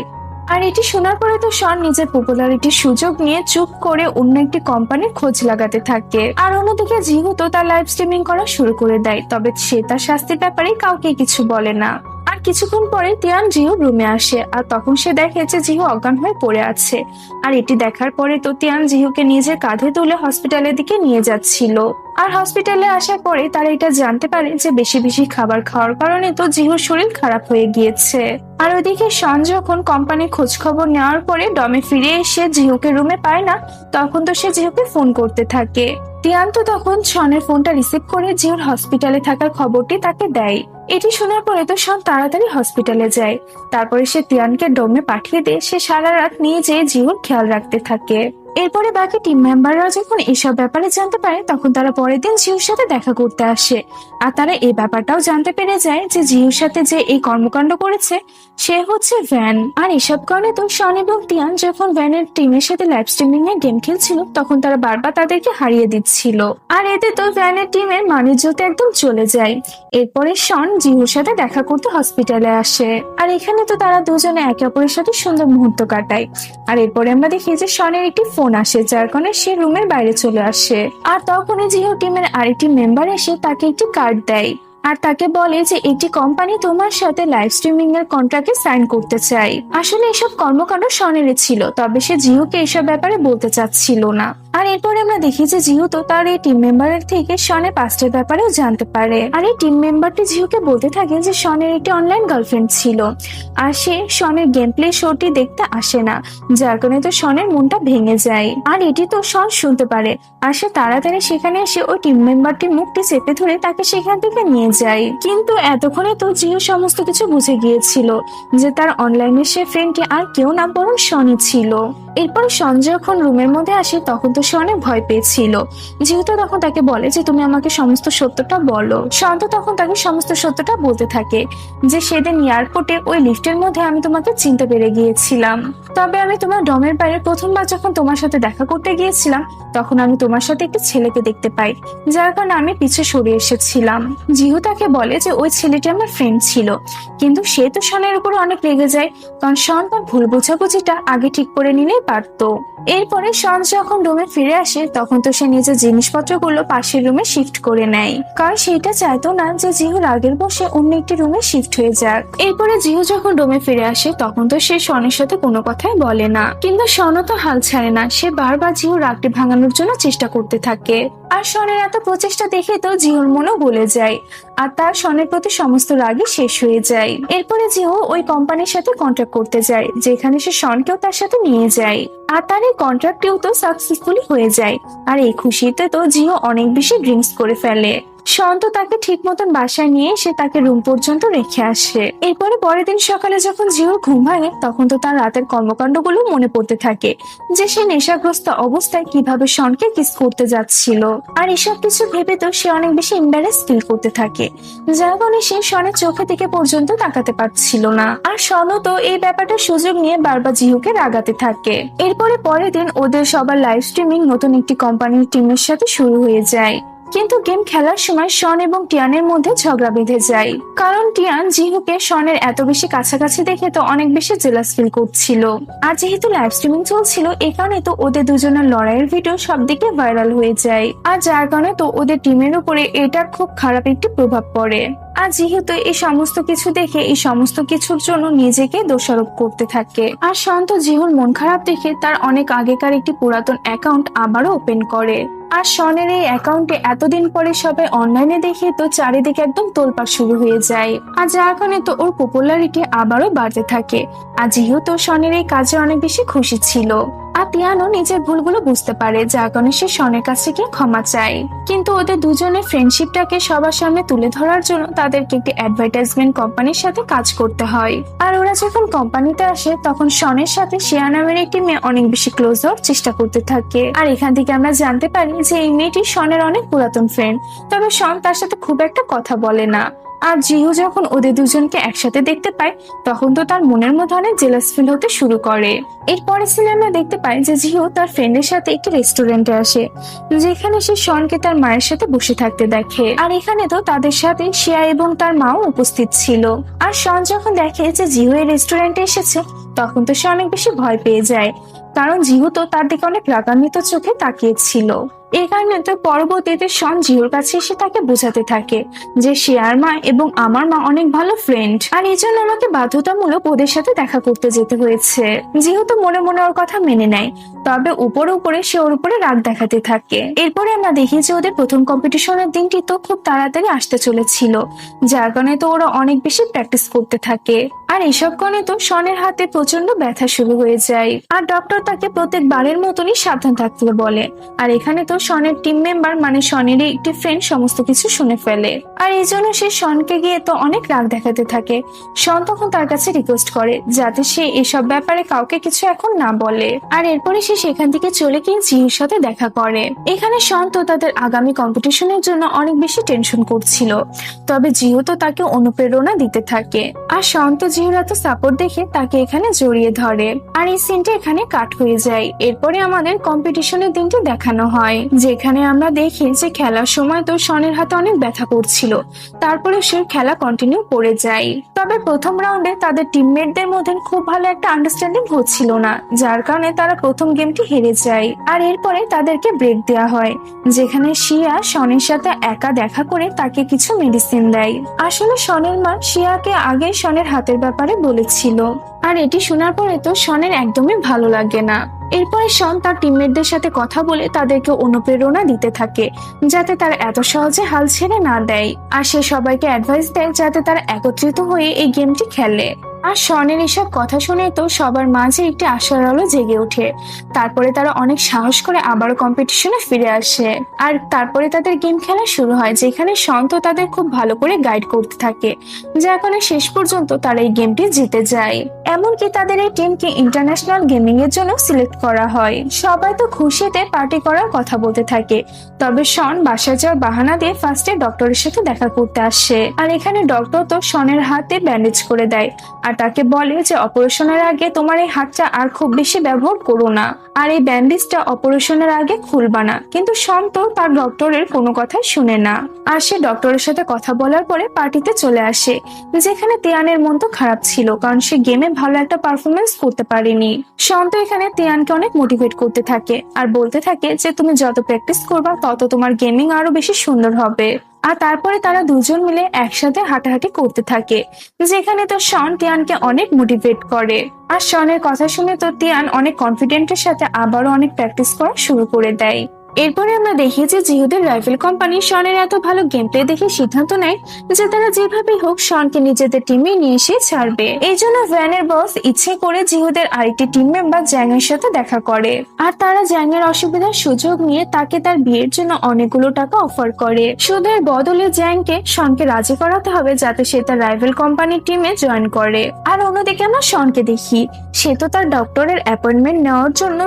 আর এটি শোনার পরে তো শন নিজের পপুলারিটির সুযোগ নিয়ে চুপ করে অন্য একটি কোম্পানির খোঁজ লাগাতে থাকে। আর অন্যদিকে জিহু তো তার লাইভ স্ট্রিমিং করা শুরু করে দেয়, তবে সে তার শাস্তির ব্যাপারে কাউকে কিছু বলে না। আর কিছুক্ষণ পরে তিয়ান জিহুর রুমে আসে, আর তখন সে দেখে যে জিহু অজ্ঞান হয়ে পড়ে আছে। আর এটি দেখার পরে তো তিয়ান জিহুকে নিজের কাঁধে তুলে হসপিটালের দিকে নিয়ে যাচ্ছিল। আর হসপিটালে আসার পরে তারা এটা জানতে পারে যে বেশি বেশি খাবার খাওয়ার কারণে তো জিহুর শরীর খারাপ হয়ে গিয়েছে। আর ওইদিকে শন যখন কোম্পানির খোঁজ খবর নেওয়ার পরে ডমে ফিরে এসে জিহুকে রুমে পায় না, তখন তো সে জিহুকে ফোন করতে থাকে। তিয়ান তো তখন শনের ফোনটা রিসিভ করে জিহুর হসপিটালে থাকার খবরটি তাকে দেয়। এটি শোনার পরে তো শন তাড়াতাড়ি হসপিটালে যায়। তারপরে সে তিয়ানকে ডোমে পাঠিয়ে দিয়ে সে সারা রাত নিয়ে যেয়ে জিহুর খেয়াল রাখতে থাকে। এরপরে বাকি টিম মেম্বাররা যখন এসব ব্যাপারে জানতে পারে তখন তারা পরের দিন জিহুর সাথে দেখা করতে আসে। আর তারা এই ব্যাপারটাও জানতে পেরে যায় যে জিহুর সাথে যে এই কর্মকাণ্ড করেছে সে হচ্ছে ভ্যান। আর এসব কারণে তো শন এবং টিয়ান যখন ভ্যানের টিমের সাথে লাইভ স্ট্রিমিং এ গেম খেলছিল তখন তারা বারবার তাদেরকে হারিয়ে দিচ্ছিল। আর এতে তো ভ্যানের টিমের মানিজ্যতে একদম চলে যায়। এরপরে শন জিহুর সাথে দেখা করতে হসপিটালে আসে। আর এখানে তো তারা দুজনে একে অপরের সাথে সুন্দর মুহূর্ত কাটায়। আর এরপরে আমরা দেখি যে শনের একটি ফোন আসে যার কারণে সে রুমের বাইরে চলে আসে। আর তখনই জিহু টিমের আরেকটি মেম্বার এসে তাকে একটি কার্ড দেয় আর তাকে বলে যে একটি কোম্পানি তোমার সাথে লাইভ স্ট্রিমিং এর কন্ট্রাক্টে সাইন করতে চাই। আসলে এসব কর্মকাণ্ড শনেরই ছিল, তবে সে জিহুকে এসব ব্যাপারে বলতে চাচ্ছিল না। আর এরপরে আমরা দেখি যে জিহু তো তার এই টিম মেম্বারের থেকে শনের পাস্টের ব্যাপারেও জানতে পারে। আর এই টিম মেম্বারটি জিহুকে বলতে থাকে যে শনের একটি অনলাইন গার্লফ্রেন্ড ছিল আর সে শনের গেম প্লে শোটি দেখতে আসে না, যার কারণে তো শনের মনটা ভেঙে যায়। আর এটি তো শন শুনতে পারে আর সে তাড়াতাড়ি সেখানে এসে ওই টিম মেম্বারটির মুখটি চেপে ধরে তাকে সেখান থেকে নিয়ে যায়। কিন্তু এতক্ষণে তো জিহু সমস্ত কিছু বুঝে গিয়েছিল যে তার অনলাইনে সে ফ্রেন্ডটি আর কেউ না বরং শনই ছিল। এরপরে শন যখন রুমের মধ্যে আসে তখন তো শনে ভয় পেয়েছিল। যেহেতু তখন তাকে বলে যে তুমি আমাকে সমস্ত সত্যটা বলো। শন তো তখন তাকে সমস্ত সত্যটা বলতে থাকে যে সেদিন এয়ারপোর্টে ওই লিফটের মধ্যে আমি তোমাকে চিনতে পেরে গিয়েছিলাম, তবে আমি তোমার ডমের বাইরে প্রথমবার যখন তোমার সাথে দেখা করতে গিয়েছিলাম তখন আমি তোমার সাথে একটি ছেলেকে দেখতে পাই, যার কারণে আমি পিছে সরে এসেছিলাম। জিহু তাকে বলে যে ওই ছেলেটি আমার ফ্রেন্ড ছিল, কিন্তু সে তো শনের উপর অনেক রেগে যায় কারণ শন তার ভুল বোঝাবুঝিটা আগে ঠিক করে নিলেই পারতো। এরপরে শন যখন রুমে ফিরে আসে তখন তো সে নিজের জিনিসপত্রগুলো পাশের রুমে শিফট করে নেয়, কারণ সেটা চাইতো না যে জিহু রাগের বসে অন্য একটি রুমে শিফট হয়ে যাক। এরপরে জিহু যখন রুমে ফিরে আসে তখন তো সে শনের সাথে কোনো কথাই বলে না, কিন্তু শনও তো হাল ছাড়ে না, সে বারবার জিহু রাগটি ভাঙানোর জন্য চেষ্টা করতে থাকে। আর শনের এত প্রচেষ্টা দেখে তো জিহুর মনও গলে যায় আর তার শনের প্রতি সমস্ত রাগই শেষ হয়ে যায়। এরপরে জিহু ওই কোম্পানির সাথে কন্ট্রাক্ট করতে যায় যেখানে সে শনকেও তার সাথে নিয়ে যায় আর তার এই কন্ট্রাক্টটিও তো সাকসেসফুলি হয়ে যায়। আর এই খুশিতে তো জিহু অনেক বেশি ড্রিঙ্কস করে ফেলে। শন তো তাকে ঠিক মতন বাসায় নিয়ে এসে তাকে রুম পর্যন্ত রেখে আসে। এরপরে পরের দিন সকালে যখন জিহুর ঘুম ভাঙে তখন তো তার রাতের কর্মকাণ্ডগুলো মনে পড়তে থাকে যে সে নেশাগ্রস্ত অবস্থায় কিভাবে শনকে কিস করতে যাচ্ছিল। আর এসব কিছু ভেবে তো সে অনেক বেশি এম্বারেস ফিল করতে থাকে, যার কারণে সে শনের চোখে থেকে পর্যন্ত তাকাতে পারছিল না। আর শনও তো এই ব্যাপারটা সুযোগ নিয়ে বারবার জিহুকে রাগাতে থাকে। এরপরে পরের দিন ওদের সবার লাইভ স্ট্রিমিং নতুন একটি কোম্পানির টিমের সাথে শুরু হয়ে যায়, কিন্তু গেম খেলার সময় শন এবং টিয়ানের মধ্যে ঝগড়া বেঁধে যায়, কারণ টিয়ান জিহুকে শনের এত বেশি কাছাকাছি দেখে তো অনেক বেশি জেলাস ফিল করছিল। আর যেহেতু লাইভ স্ট্রিমিং চলছিল এই কারণে তো ওদের দুজনের লড়াইয়ের ভিডিও সব দিকে ভাইরাল হয়ে যায়, আর যার কারণে তো ওদের টিমের উপরে এটার খুব খারাপ একটি প্রভাব পড়ে। আর যেহেতু এই সমস্ত কিছু দেখে এই সমস্ত কিছুর জন্য নিজেকে দোষারোপ করতে থাকে। আর শন তো জিহুর মন খারাপ দেখে তার অনেক আগেকার একটি পুরাতন অ্যাকাউন্ট আবারও ওপেন করে। আর শনের এই অ্যাকাউন্টে এতদিন পরে সবাই অনলাইনে দেখে তো চারিদিকে একদম তোলপাড় শুরু হয়ে যায়, আর যার কারণে তো ওর পপুলারিটি আবারও বাড়তে থাকে। আর যেহেতু শনের এই কাজে অনেক বেশি খুশি ছিল। আর টিয়ানো নিজের ভুলগুলো বুঝতে পারে, যার কারণে সে শনের কাছে গিয়ে ক্ষমা চায়। কিন্তু ওদের দুজনের ফ্রেন্ডশিপটাকে সবার সামনে তুলে ধরার জন্য তাদেরকে একটি অ্যাডভার্টাইজমেন্ট কোম্পানির সাথে কাজ করতে হয়। আর ওরা যখন কোম্পানিতে আসে তখন শনের সাথে শিয়া নামের একটি মেয়ে অনেক বেশি ক্লোজ হওয়ার চেষ্টা করতে থাকে। আর এখান থেকে আমরা জানতে পারি যে এই মেয়েটি শনের অনেক পুরাতন ফ্রেন্ড, তবে শন তার সাথে খুব একটা কথা বলে না। আর জিহু যখন ওদের দুজনকে একসাথে দেখতে পায় তখন তো তার মনের মধ্যে অনেক জেলাস ফিল হতে শুরু করে। এরপরে সিনে আমরা দেখতে পাই যে জিহু তার ফ্রেন্ডের সাথে একটি রেস্টুরেন্টে আসে, যেখানে সে শনকে তার মায়ের সাথে বসে থাকতে দেখে। আর এখানে তো তাদের সাথে শিয়া এবং তার মাও উপস্থিত ছিল। আর শন যখন দেখে যে জিহু এই রেস্টুরেন্টে এসেছে তখন তো সে অনেক বেশি ভয় পেয়ে যায়, কারণ জিহু তো তার দিকে অনেক রাগান্বিত চোখে তাকিয়েছিল। এই কারণে তো পরবর্তীতে শন জিহুর কাছে এসে তাকে বোঝাতে থাকে যে শিয়ার মা এবং আমার মা অনেক ভালো ফ্রেন্ড, আর এই জন্য আমাকে বাধ্যতামূলক ওদের সাথে দেখা করতে যেতে হয়েছে। জিহু তো মনে মনে ওর কথা মেনে নেয়, তবে উপরে উপরে সে ওর উপরে রাগ দেখাতে থাকে। এরপরে আমরা দেখি যে ওদের প্রথম কম্পিটিশনের দিনটি তো খুব তাড়াতাড়ি আসতে চলেছিল, যার কারণে তো ওরা অনেক বেশি প্র্যাকটিস করতে থাকে। আর এসব কারণে তো শনের হাতে প্রচন্ড ব্যথা শুরু হয়ে যায়। আর ডক্টর তাকে প্রত্যেকবারের মতনই সাবধান থাকতে বলে। আর এখানে তো শনের টিম মেম্বার মানে শনেরই একটি ফ্রেন্ড সমস্ত কিছু শুনে ফেলে। আর এই জন্য সে শনকে গিয়ে তো অনেক রাগ দেখাতে থাকে। শন তখন তার কাছে রিকোয়েস্ট করে যাতে সে এসব ব্যাপারে কাউকে কিছু এখন না বলে। আর এরপরে সে সেখান থেকে চলে গিয়ে জিহুর সাথে দেখা করে। এখানে শন তো তাদের আগামী কম্পিটিশনের জন্য অনেক বেশি টেনশন করছিল, তবে জিহু তো তাকে অনুপ্রেরণা দিতে থাকে। আর শন তো জিহুর এত সাপোর্ট দেখে তাকে এখানে জড়িয়ে ধরে। আর এই সিনটা এখানে কাট হয়ে যায়। এরপরে আমাদের কম্পিটিশনের দিনটি দেখানো হয়, যেখানে আমরা দেখি যে খেলার সময় তো শনের হাতে অনেক ব্যথা করছিল, তারপরে সে খেলা কন্টিনিউ করে যায়। তবে প্রথম রাউন্ডে তাদের টিমমেটদের মধ্যে খুব ভালো একটা আন্ডারস্ট্যান্ডিং হচ্ছিল না, যার কারণে তারা প্রথম গেমটি হেরে যায়। আর এরপরে তাদেরকে ব্রেক দেওয়া হয়, যেখানে শিয়া শনের সাথে একা দেখা করে তাকে কিছু মেডিসিন দেয়। আসলে শনের মা শিয়াকে আগে শনের হাতের ব্যাপারে বলেছিল। আর এটি শোনার পরে তো শনের একদমই ভালো লাগে না। এরপরে শন তার টিমমেটদের সাথে কথা বলে তাদেরকে অনুপ্রেরণা দিতে থাকে যাতে তারা এত সহজে হাল ছেড়ে না দেয়। আর সে সবাইকে অ্যাডভাইস দেয় যাতে তারা একত্রিত হয়ে এই গেমটি খেলে। আর শনের এসব কথা শুনে তো সবার মাঝে একটি আশার আলো জেগে ওঠে। তারপরে তারা অনেক সাহস করে আবারও কম্পিটিশনে ফিরে আসে। আর তারপরে তাদের গেম খেলা শুরু হয়, যেখানে শন তো তাদের খুব ভালো করে গাইড করতে থাকে, যার কারণে শেষ পর্যন্ত তারা এই গেমটি জিতে যায়। এমনকি তাদের এই টিমকে ইন্টারন্যাশনাল গেমিং এর জন্য সিলেক্ট করা হয়। সবাই তো খুশিতে পার্টি করার কথা বলতে থাকে। তবে শন বাসায় যাওয়ার বাহানা দিয়ে ফার্স্টে ডক্টরের সাথে দেখা করতে আসে। আর এখানে ডক্টর তো শনের হাতে ব্যান্ডেজ করে দেয় আর তাকে বলে যে অপারেশনের আগে তোমার এই হাতটা আর খুব বেশি ব্যবহার করো না, আর এই ব্যান্ডেজটা অপারেশনের আগে খুলবা না। কিন্তু শন তো তার ডক্টরের কোনো কথাই শুনে না। আর সে ডক্টরের সাথে কথা বলার পরে পার্টিতে চলে আসে, যেখানে তিয়ানের মন তো খারাপ ছিল, কারণ সে গেমে ভালো একটা পারফরমেন্স করতে পারেনি। শন তো এখানে তিয়ানকে অনেক মোটিভেট করতে থাকে আর বলতে থাকে যে তুমি যত প্র্যাকটিস করবা তত তোমার গেমিং আরো বেশি সুন্দর হবে। আর তারপরে তারা দুজন মিলে একসাথে হাঁটাহাঁটি করতে থাকে, যেখানে তো শন তিয়ানকে অনেক মোটিভেট করে। আর শনের কথা শুনে তো তিয়ান অনেক কনফিডেন্টের সাথে আবারও অনেক প্র্যাকটিস করা শুরু করে দেয়। এরপরে আমরা দেখি যে জিহুদের রাইফেল কোম্পানি শনের এত ভালো গেম প্লে দেখে সিদ্ধান্ত নেয় যে তারা যেভাবেই হোক শনকে নিজেদের টিমে নিয়ে এসে ছাড়বে। এই জন্য ভ্যানের বস ইচ্ছে করে জিহুদের আরেকটি টিম মেম্বার জ্যাং এর সাথে দেখা করে। আর তারা জ্যাং এর অসুবিধার সুযোগ নিয়ে তাকে তার বিয়ের জন্য অনেকগুলো টাকা অফার করে। সুদের বদলে জ্যাংকে শনকে রাজি করাতে হবে যাতে সে তার রাইফেল কোম্পানির টিমে জয়েন করে। আর অন্যদিকে আমরা শনকে দেখি, সে তো তার ডক্টরের অ্যাপয়েন্টমেন্ট নেওয়ার জন্য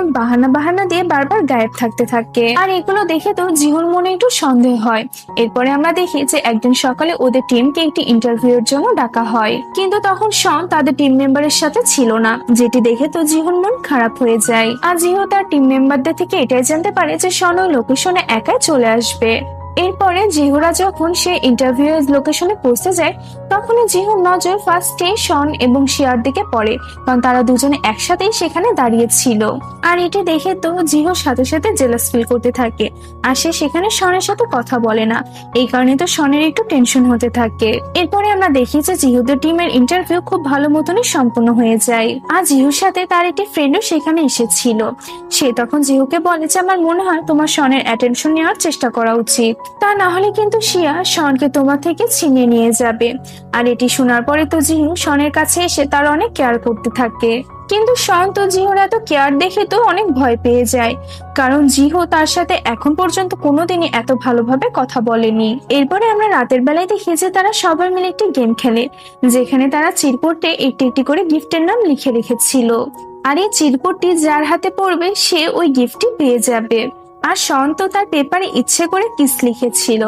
বাহানা দিয়ে বারবার গায়েব থাকতে থাকে। আর এগুলো দেখে তো জিহুর মনে একটু সন্দেহ হয়। এরপরে আমরা দেখি যে একদিন সকালে ওদের টিমকে একটি ইন্টারভিউ এর জন্য ডাকা হয়, কিন্তু তখন শন তাদের টিম মেম্বারের সাথে ছিল না, যেটি দেখে তো জিহুর মন খারাপ হয়ে যায়। আর জিহু তার টিম মেম্বারদের থেকে এটাই জানতে পারে যে শন ওই লোকেশনে একাই চলে আসবে। এরপরে জিহুরা যখন সে ইন্টারভিউ লোকেশনে পৌঁছে যায়, তখনই জিহুর নজর ফার্স্টে শন এবং শিয়ার দিকে পড়ে, কারণ তারা দুজনে একসাথেই সেখানে দাঁড়িয়ে ছিল। আর এটি দেখে তো জিহুর সাথে সাথে জেলাস ফিল করতে থাকে, আর সে সেখানে শনের সাথে কথা বলে না। এই কারণে তো শনের একটু টেনশন হতে থাকে। এরপরে আমরা দেখি যে জিহুদের টিমের ইন্টারভিউ খুব ভালো মতনই সম্পূর্ণ হয়ে যায়। আর জিহুর সাথে তার একটি ফ্রেন্ডও সেখানে এসেছিল। সে তখন জিহুকে বলে যে আমার মনে হয় তোমার শনের অ্যাটেনশন নেওয়ার চেষ্টা করা উচিত, তা না হলে কিন্তু শিয়া শনকে তোমার থেকে ছিনিয়ে নিয়ে যাবে। আর এটি শোনার পরে তো জিহু শনের কাছে এসে তার অনেক কেয়ার করতে থাকে। কিন্তু শন তো জিহুর এত কেয়ার দেখে তো অনেক ভয় পেয়ে যায়, কারণ জিহু তার সাথে এখন পর্যন্ত কোনোদিনই এত ভালোভাবে কথা বলেনি। এরপরে আমরা রাতের বেলায় দেখি যে তারা সবাই মিলে একটি গেম খেলে, যেখানে তারা চিরকুটে একটি একটি করে গিফটের নাম লিখে রেখেছিল। আর এই চিরকুটটি যার হাতে পড়বে সে ওই গিফটটি পেয়ে যাবে। আর শন তো তার পেপারে ইচ্ছে করে কিস লিখেছিল,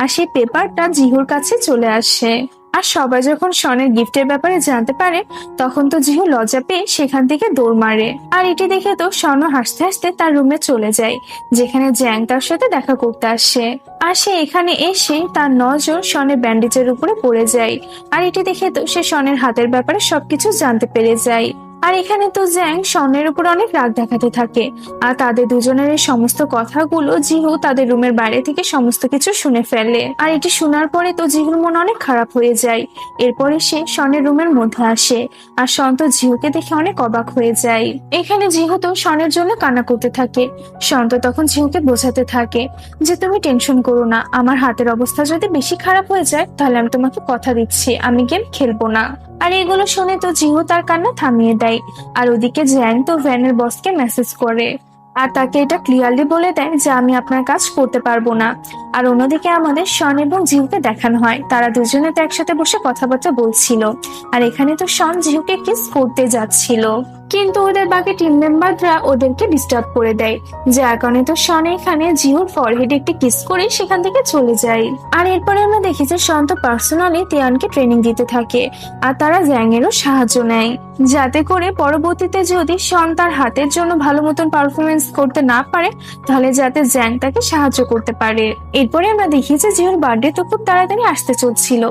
আর সেই পেপারটা জিহুর কাছে চলে আসে। আর সবাই যখন শনের গিফটের ব্যাপারে জানতে পারে, তখন তো জিহু লজ্জা পেয়ে সেখান থেকে দৌড় মারে। আর এটি দেখে তো শন হাসতে হাসতে তার রুমে চলে যায়, যেখানে জ্যাং তার সাথে দেখা করতে আসে। আর সে এখানে এসে তার নজর শনের ব্যান্ডেজের উপরে পড়ে যায়। আর এটি দেখে তো সে শনের হাতের ব্যাপারে সবকিছু জানতে পেরে যায়। আর এখানে তো জ্যাং শনের উপর অনেক রাগ দেখাতে থাকে। আর তাদের দুজনের এই সমস্ত কথাগুলো জিহু তাদের রুমের বাইরে থেকে সমস্ত কিছু শুনে ফেলে। আর এটি শোনার পরে তো জিহুর মন অনেক খারাপ হয়ে যায়। এরপরে সে শনের রুমের মধ্যে আসে, আর শন তো জিহুকে দেখে অনেক অবাক হয়ে যায়। এখানে জিহু তো শনের জন্য কান্না করতে থাকে। শন তো তখন জিহুকে বোঝাতে থাকে যে তুমি টেনশন করো না, আমার হাতের অবস্থা যদি বেশি খারাপ হয়ে যায় তাহলে আমি তোমাকে কথা দিচ্ছি আমি গেম খেলবো না। আর এগুলো শুনে তো জিহু তার কান্না থামিয়ে দেয়। আর ওদিকে জ্যাং তো ভ্যানের বসকে মেসেজ করে। আর তাকে এটা ক্লিয়ারলি বলে দেয় যে আমি আপনার কাজ করতে পারবো না। আর অন্যদিকে আমাদের শন এবং জিহুকে দেখানো হয় তারা দুজনে তো একসাথে বসে কথাবার্তা বলছিল। আর এখানে তো শন জিহুকে কিস করতে যাচ্ছিল, কিন্তু ওদের বাকি টিম মেম্বাররা ওদেরকে ডিস্টার্ব করে দেয়, যার কারণে তো শন এখানে জিহুর ফরহেডে একটি কিস করে সেখান থেকে চলে যায়। আর এরপরে আমরা দেখি যে শন তো পার্সোনালি তিয়ানকে ট্রেনিং দিতে থাকে, আর তারা জ্যাং এরও সাহায্য নেয়, যাতে করে পরবর্তীতে যদি শন তার হাতের জন্য ভালো মতন পারফরমেন্স করতে না পারে তাহলে যাতে জ্যাং তাকে সাহায্য করতে পারে। এরপরে আমরা দেখি যে জিহুর বার্থডে তো খুব তাড়াতাড়ি আসতে চলছিল,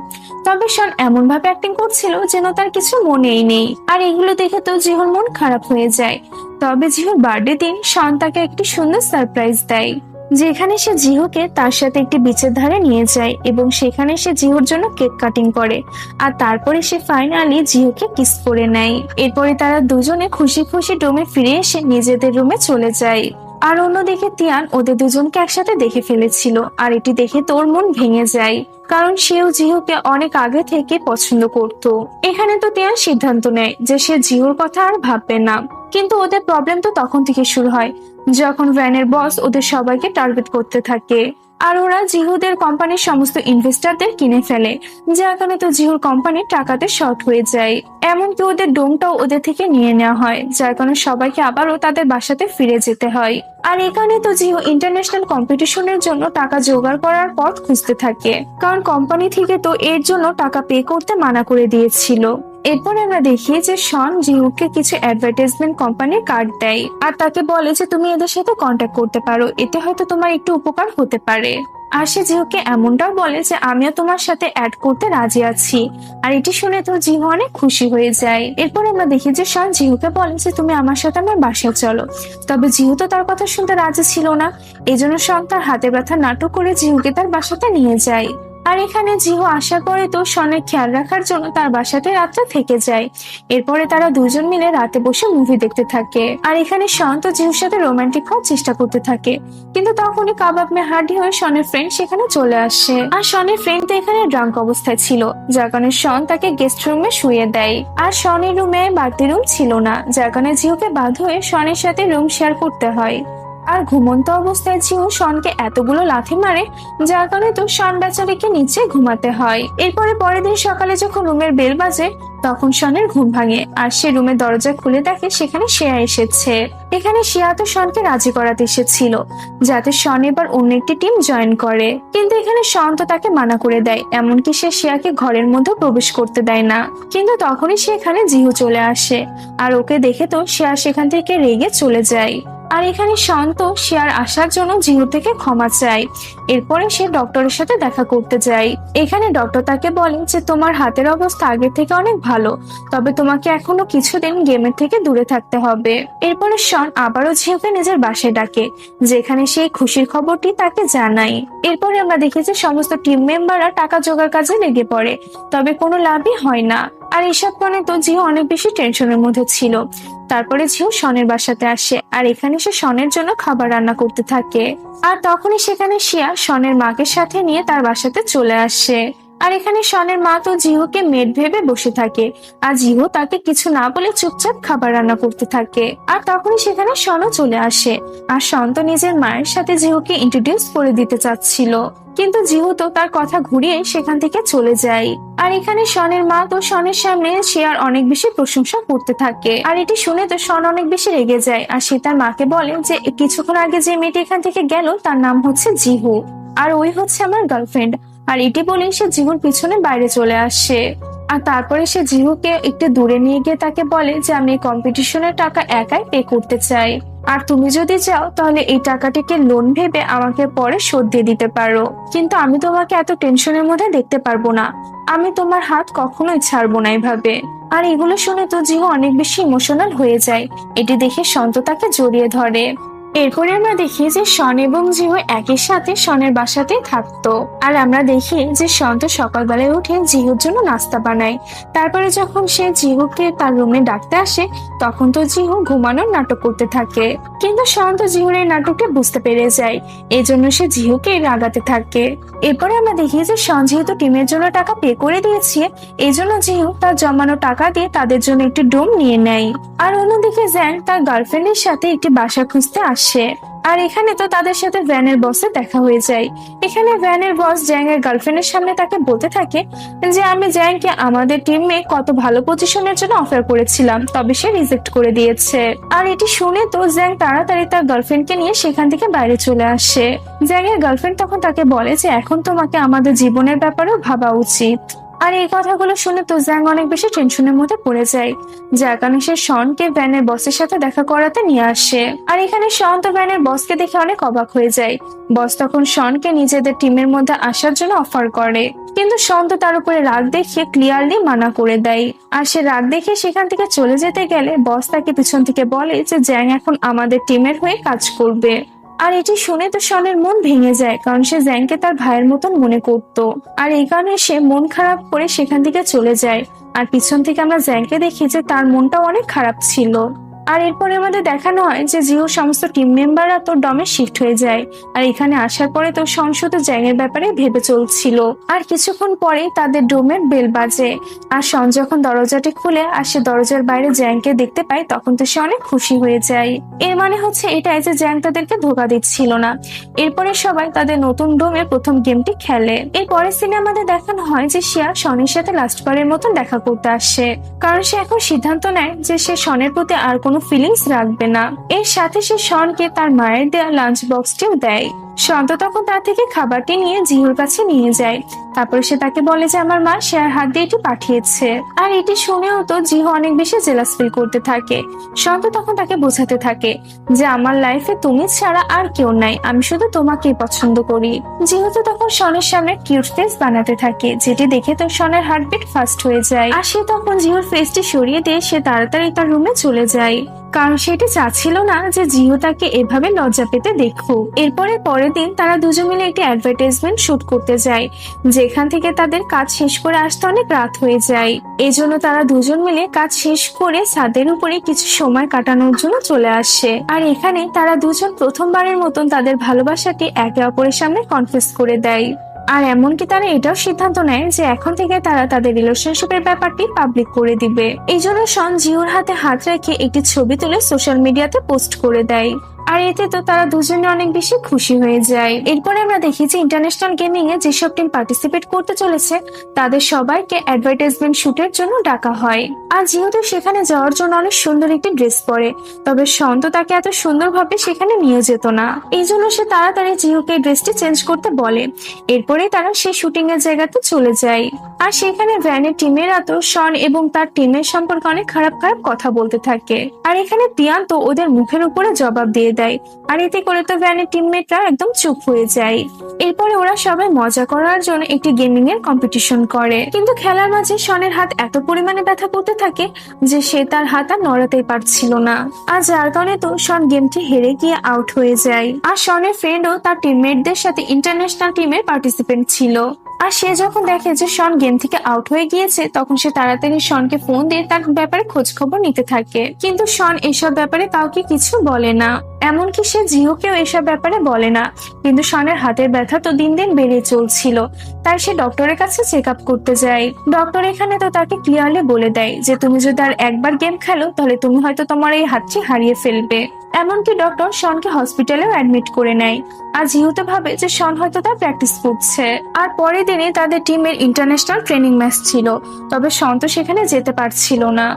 তবে শন এমন ভাবে অ্যাক্টিং করছিল যেন তার কিছু মনেই নেই। আর এগুলো দেখে তো জিহুর মন খারাপ হয়ে যায়। তবে জিহুর বার্থডে দিন শন তাকে একটি সুন্দর সারপ্রাইজ দেয়, যেখানে সে জিহুকে তার সাথে একটি বিচের ধারে নিয়ে যায় এবং সেখানে সে জিহুর জন্য কেক কাটিং করে। আর তারপরে সে ফাইনালি জিহুকে কিস করে নেয়। এরপরে তারা দুজনে খুশি খুশি রুমে ফিরে এসে নিজেদের রুমে চলে যায়। আর অন্যদিকে তিয়ান ওদের দুজনকে একসাথে দেখে ফেলেছিল, আর এটি দেখে তোর মন ভেঙে যায়, কারণ সেও জিহুকে অনেক আগে থেকে পছন্দ করত। এখানে তো তিয়ান সিদ্ধান্ত নেয় যে সে জিহুর কথা আর ভাববে না, কিন্তু ওদের প্রবলেম তো তখন থেকে শুরু হয় যখন ভ্যানের বস ওদের সবাইকে টার্গেট করতে থাকে। আর ওরা জিহুদের কোম্পানির সমস্ত ইনভেস্টরদের কিনে ফেলে, যার কারণে তো জিহুর কোম্পানির টাকাতে শর্ট হয়ে যায়। এমনকি ওদের ডোমটাও ওদের থেকে নিয়ে নেওয়া হয়, যার কারণে সবাইকে আবারও তাদের বাসাতে ফিরে যেতে হয়। আর এখানে তো জিহু ইন্টারন্যাশনাল কম্পিটিশনের জন্য টাকা জোগাড় করার পথ খুঁজতে থাকে, কারণ কোম্পানি থেকে তো এর জন্য টাকা পে করতে মানা করে দিয়েছিল। এরপর আমরা দেখি যে শন জিহুকে কিছু অ্যাডভার্টাইজমেন্ট কোম্পানির কার্ড দেয়, আর তাকে বলে যে তুমি এদের সাথে কন্ট্যাক্ট করতে পারো, এতে হয়তো তোমার একটু উপকার হতে পারে। আর সে জিহুকে এমনটাও বলে যে আমিও তোমার সাথে অ্যাড করতে রাজি আছি। আর এটি শুনে তো জিহু অনেক খুশি হয়ে যায়। এরপর আমরা দেখি যে শন জিহুকে বলে যে তুমি আমার সাথে আমার বাসায় চলো, তবে জিহু তো তার কথা শুনতে রাজি ছিল না। এই জন্য শন তার হাতে ব্যথা নাটক করে জিহুকে তার বাসাতে নিয়ে যায়। আর এখানে জিহু আসার পরে তো শনের খেয়াল রাখার জন্য তার বাসাতে রাতটা থেকে যায়। এরপরে তারা দুজন মিলে রাতে বসে মুভি দেখতে থাকে। আর এখানে শন তো জিহুর সাথে রোমান্টিক হওয়ার চেষ্টা করতে থাকে, কিন্তু তখনই কাবাব মে হাড্ডি হয়ে শনের ফ্রেন্ড সেখানে চলে আসে। আর শনের ফ্রেন্ড তো এখানে ড্রাঙ্ক অবস্থায় ছিল, যার কারণে শন তাকে গেস্ট রুমে শুয়ে দেয়। আর শনের রুমে বাড়তি রুম ছিল না, যার কারণে জিহুকে বাধ্য হয়ে শনের সাথে রুম শেয়ার করতে হয়। আর ঘুমন্ত অবস্থায় জিহু শনকে এতগুলো লাথি মারে, যার কারণে তো শন বেচারিকে নিচে ঘুমাতে হয়। এরপরে পরের দিন সকালে যখন রুমের বেল বাজে তখন শনের ঘুম ভাঙে, আর সে রুমের দরজা খুলে দেখে সেখানে শিয়া এসেছে। এখানে শিয়া তো শনকে রাজি করাতে এসেছিল যাতে শন এবার অন্য একটি টিম জয়েন করে, কিন্তু এখানে শন তো তাকে মানা করে দেয়, এমনকি সে শিয়াকে ঘরের মধ্যে প্রবেশ করতে দেয় না। কিন্তু তখনই সেখানে জিহু চলে আসে, আর ওকে দেখে তো শিয়া সেখান থেকে রেগে চলে যায়। আর এখানে শান্ত শিয়ার আসার জন্য জিহু থেকে ক্ষমা চায়। এরপরে সে ডক্টরের সাথে দেখা করতে যায়। এখানে ডক্টর তাকে বলে যে তোমার হাতের অবস্থা আগের থেকে অনেক ভালো, তবে তোমাকে এখনো কিছুদিন গেমের থেকে দূরে থাকতে হবে। এরপরে শন আবারও জিহুকে নিজের বাসায় ডাকে, যেখানে সেই খুশির খবরটি তাকে জানায়। এরপরে আমরা দেখি যে সমস্ত টিম মেম্বাররা টাকা জোগাড় কাজে লেগে পড়ে, তবে কোনো লাভই হয় না। আর এসব কারণে তো জিহু অনেক বেশি টেনশনের মধ্যে ছিল। তারপরে জিহু শনের বাসাতে আসে, আর এখানে সে শনের জন্য খাবার রান্না করতে থাকে। আর তখনই সেখানে শিয়া শনের মাকে সাথে নিয়ে তার বাসাতে চলে আসে। আর এখানে শনের মা তো জিহুকে মেড ভেবে বসে থাকে, আর জিহু তাকে কিছু না বলে চুপচাপ খাবার রান্না করতে থাকে। আর তখনই সেখানে শনও চলে আসে, আর শন তো নিজের মায়ের সাথে জিহুকে ইন্ট্রোডিউস করে দিতে চাচ্ছিল, কিন্তু জিহু তো তার কথা ঘুরিয়ে সেখান থেকে চলে যায়। আর এখানে শনের মা তো শনের সামনে শিয়ার অনেক বেশি প্রশংসা করতে থাকে, আর এটি শুনে তো শন অনেক বেশি রেগে যায়। আর সে তার মাকে বলে যে কিছুক্ষণ আগে যে মেয়েটি এখান থেকে গেল তার নাম হচ্ছে জিহু, আর ওই হচ্ছে আমার গার্লফ্রেন্ড। আর এটি বলে সে জিহুর পিছনে বাইরে চলে আসে। আর তারপরে সে জিহুকে একটু দূরে নিয়ে গিয়ে তাকে বলে যে আমি কম্পিটিশনের টাকা একাই পে করতে চাই, আর তুমি যদি চাও তাহলে এই টাকাটিকে লোন ভেবে আমাকে পরে শোধ দিয়ে দিতে পারো, কিন্তু আমি তোমাকে এত টেনশনের মধ্যে দেখতে পারবো না, আমি তোমার হাত কখনোই ছাড়বো না এভাবে। আর এগুলো শুনে তো জিহু অনেক বেশি ইমোশনাল হয়ে যায়। এটি দেখে শন তো তাকে জড়িয়ে ধরে। এরপরে আমরা দেখি যে শন এবং জিহু একই সাথে শনের বাসাতেই থাকতো। আর আমরা দেখি যে শন তো সকালবেলায় উঠে জিহুর জন্য নাস্তা বানায়। তারপরে যখন সে জিহুকে তার রুমে ডাকতে আসে তখন তো জিহু ঘুমানোর নাটক করতে থাকে, কিন্তু শন তো জিহুর এই নাটকটা বুঝতে পেরে যায়, এজন্য সে জিহুকে রাগাতে থাকে। এরপরে আমরা দেখি যে শন যেহেতু টিমের জন্য টাকা পে করে দিয়েছে, এই জন্য জিহু তার জমানো টাকা দিয়ে তাদের জন্য একটি ডোম নিয়ে নেয়। আর অন্যদিকে জ্যাং তার গার্লফ্রেন্ডের সাথে একটি বাসা খুঁজতে আসে। আসে। আর এখানে তো তাদের সাথে ভ্যানের বসে দেখা হয়ে যায়। এখানে ভ্যানের বস জ্যাং এর গার্লফ্রেন্ডের সামনে তাকে বলতে থাকে যে আমি জ্যাংকে আমাদের টিমে কত ভালো পজিশনের জন্য অফার করেছিলাম, তবে সে রিজেক্ট করে দিয়েছে। আর এটি শুনে তো জ্যাং তাড়াতাড়ি তার গার্লফ্রেন্ডকে নিয়ে সেখান থেকে বাইরে চলে আসে। জ্যাং এর গার্লফ্রেন্ড তখন তাকে বলে যে এখন তোমাকে আমাদের জীবনের ব্যাপারেও ভাবা উচিত। আর এই কথাগুলো শুনে তো জ্যাং অনেক বেশি টেনশনের মধ্যে পড়ে যায়, যার কারণে সে শনকে ভ্যানের বসের সাথে দেখা করাতে নিয়ে আসে। আর এখানে শন তো ভ্যানের বসকে দেখে অনেক অবাক হয়ে যায়। বস তখন শনকে নিজেদের টিমের মধ্যে আসার জন্য অফার করে, কিন্তু শন তো তার উপরে রাগ দেখিয়ে ক্লিয়ারলি মানা করে দেয়। আর সে রাগ দেখে সেখান থেকে চলে যেতে গেলে বস তাকে পিছন থেকে বলে যে জ্যাং এখন আমাদের টিমের হয়ে কাজ করবে। আর এটি শুনে তো শনের মন ভেঙে যায়, কারণ সে জ্যাংকে তার ভাইয়ের মতন মনে করতো। আর এই কারণে সে মন খারাপ করে সেখান থেকে চলে যায়। আর পিছন থেকে আমরা জ্যাংকে দেখি যে তার মনটা অনেক খারাপ ছিল। আর এরপরে আমাদের দেখানো হয় যে জিও সমস্ত টিম মেম্বাররা তো ডমে শিফট হয়ে যায়। আর এখানে আসার পরে তো শন শুধু জ্যাংয়ের ব্যাপারে ভেবে চলছিল। আর কিছুক্ষণ পরে তাদের ডোমের বেল বাজে। আর শন যখন দরজাটি খুলে আর সে দরজার বাইরে জ্যাংকে দেখতে পায়, তখন তো সে অনেক খুশি হয়ে যায়। এর মানে হচ্ছে এটাই যে জ্যাং তাদেরকে ধোকা দিচ্ছিল না। এরপরে সবাই তাদের নতুন ডোমে প্রথম গেমটি খেলে। এর পরের সিনে আমাদের দেখানো হয় যে শিয়া শনের সাথে লাস্টবারের মতন দেখা করতে আসে, কারণ সে এখন সিদ্ধান্ত নেয় যে সে শনের প্রতি আর কোনো ফিলিংস রাখবে না। এর সাথে সে শনকে তার মায়ের দেয়া লাঞ্চ বক্সটিও দেয়। শন তো তখন তার থেকে খাবারটি নিয়ে জিহুর কাছে নিয়ে যায়। তারপর সে তাকে বলে যে আমার মা শেয়ার হাত দিয়ে এটি পাঠিয়েছে। আর এটি শুনেও তো জিহু অনেক বেশি জেলাস ফিল করতে থাকে। শন তো তখন তাকে বোঝাতে থাকে যে আমার লাইফে তুমি ছাড়া আর কেউ নাই, আমি শুধু তোমাকেই পছন্দ করি। জিহু তো তখন শনের সামনে কিউট ফেস বানাতে থাকে, যেটি দেখে তো শনের হার্টবিট ফাস্ট হয়ে যায়। আর সে তখন জিহুর ফেসটি সরিয়ে দিয়ে সে তাড়াতাড়ি তার রুমে চলে যায়, কারণ সেটি চাচ্ছিল না যে জিহু তাকে এভাবে লজ্জা পেতে দেখুক। এরপরে পরের দিন তারা দুজন মিলে একটি অ্যাডভার্টাইজমেন্ট শুট করতে যায়, যেখান থেকে তাদের কাজ শেষ করে আসতে অনেক রাত হয়ে যায়। এজন্য তারা দুজন মিলে কাজ শেষ করে ছাদের উপরে কিছু সময় কাটানোর জন্য চলে আসে। আর এখানে তারা দুজন প্রথমবারের মতন তাদের ভালোবাসাটি একে অপরের সামনে কনফেস করে দেয়। আর এমনকি তারা এটাও সিদ্ধান্ত নেয় যে এখন থেকে তারা তাদের রিলেশনশিপের ব্যাপারটি পাবলিক করে দিবে। এই জন্য শন জিহুর হাতে হাত রেখে একটি ছবি তুলে সোশ্যাল মিডিয়াতে পোস্ট করে দেয়। আর এতে তো তারা দুজনে অনেক বেশি খুশি হয়ে যায়। এরপরে আমরা দেখি যে ইন্টারন্যাশনাল গেমিং এ যেসব টিম পার্টিসিপেট করতে চলেছে তাদের সবাইকে অ্যাডভার্টাইজমেন্ট শুটের জন্য ডাকা হয়। আর যেহেতু সেখানে যাওয়ার জন্য অনেক সুন্দর একটি ড্রেস পরে, তবে শন তো তাকে এত সুন্দরভাবে সেখানে নিয়ে যেত না। এই জন্য সে তাড়াতাড়ি জিহুকে ড্রেসটি চেঞ্জ করতে বলে। এরপরে তারা সেই শুটিং এর জায়গাতে চলে যায়। আর সেখানে ভ্যানের টিমেরা তো শন এবং তার টিমের সম্পর্কে অনেক খারাপ খারাপ কথা বলতে থাকে। আর এখানে তিয়ান তো ওদের মুখের উপরে জবাব দিয়ে দেয়। আর এতে করে তো ভ্যানের টিমমেটরা একদম চুপ হয়ে যায়। এরপরে ওরা সবাই মজা করার জন্য একটি গেমিং এর কম্পিটিশন করে, কিন্তু খেলার মাঝে শনের হাত এত পরিমাণে ব্যথা করতে থাকে যে সে তার হাত আর নড়াতেই পারছিল না। আর যার কারণে তো শন গেমটি হেরে গিয়ে আউট হয়ে যায়। আর শনের ফ্রেন্ডও তার টিমমেটদের সাথে ইন্টারন্যাশনাল টিমের পার্টিসিপেন্ট ছিল। আর সে যখন দেখে যে শন গেম থেকে আউট হয়ে গিয়েছে, তখন সে তাড়াতাড়ি শনকে ফোন দিয়ে তার ব্যাপারে খোঁজ খবর নিতে থাকে। কিন্তু শন এসব ব্যাপারে কাউকে কিছু বলে না, এমনকি সে জিহুকেও এসব ব্যাপারে বলে না। কিন্তু শনের হাতের ব্যথা তো দিন দিন বেড়ে চলছিল, তাই সে ডক্টরের কাছে চেক আপ করতে যায়। ডক্টর এখানে তো তাকে ক্লিয়ারলি বলে দেয় যে তুমি যদি আর একবার গেম খেলো তাহলে তুমি হয়তো তোমার এই হাতটি হারিয়ে ফেলবে। এমনকি ডক্টর শনকে হসপিটালেও অ্যাডমিট করে নেয়। আর জিহুতে ভাবে যে শন হয়তো তার প্র্যাকটিস করছে। আর পরের দিনে তাদের টিমের ইন্টারন্যাশনাল ট্রেনিং ম্যাচ ছিল, তবে শন তো সেখানে যেতে পারছিল না।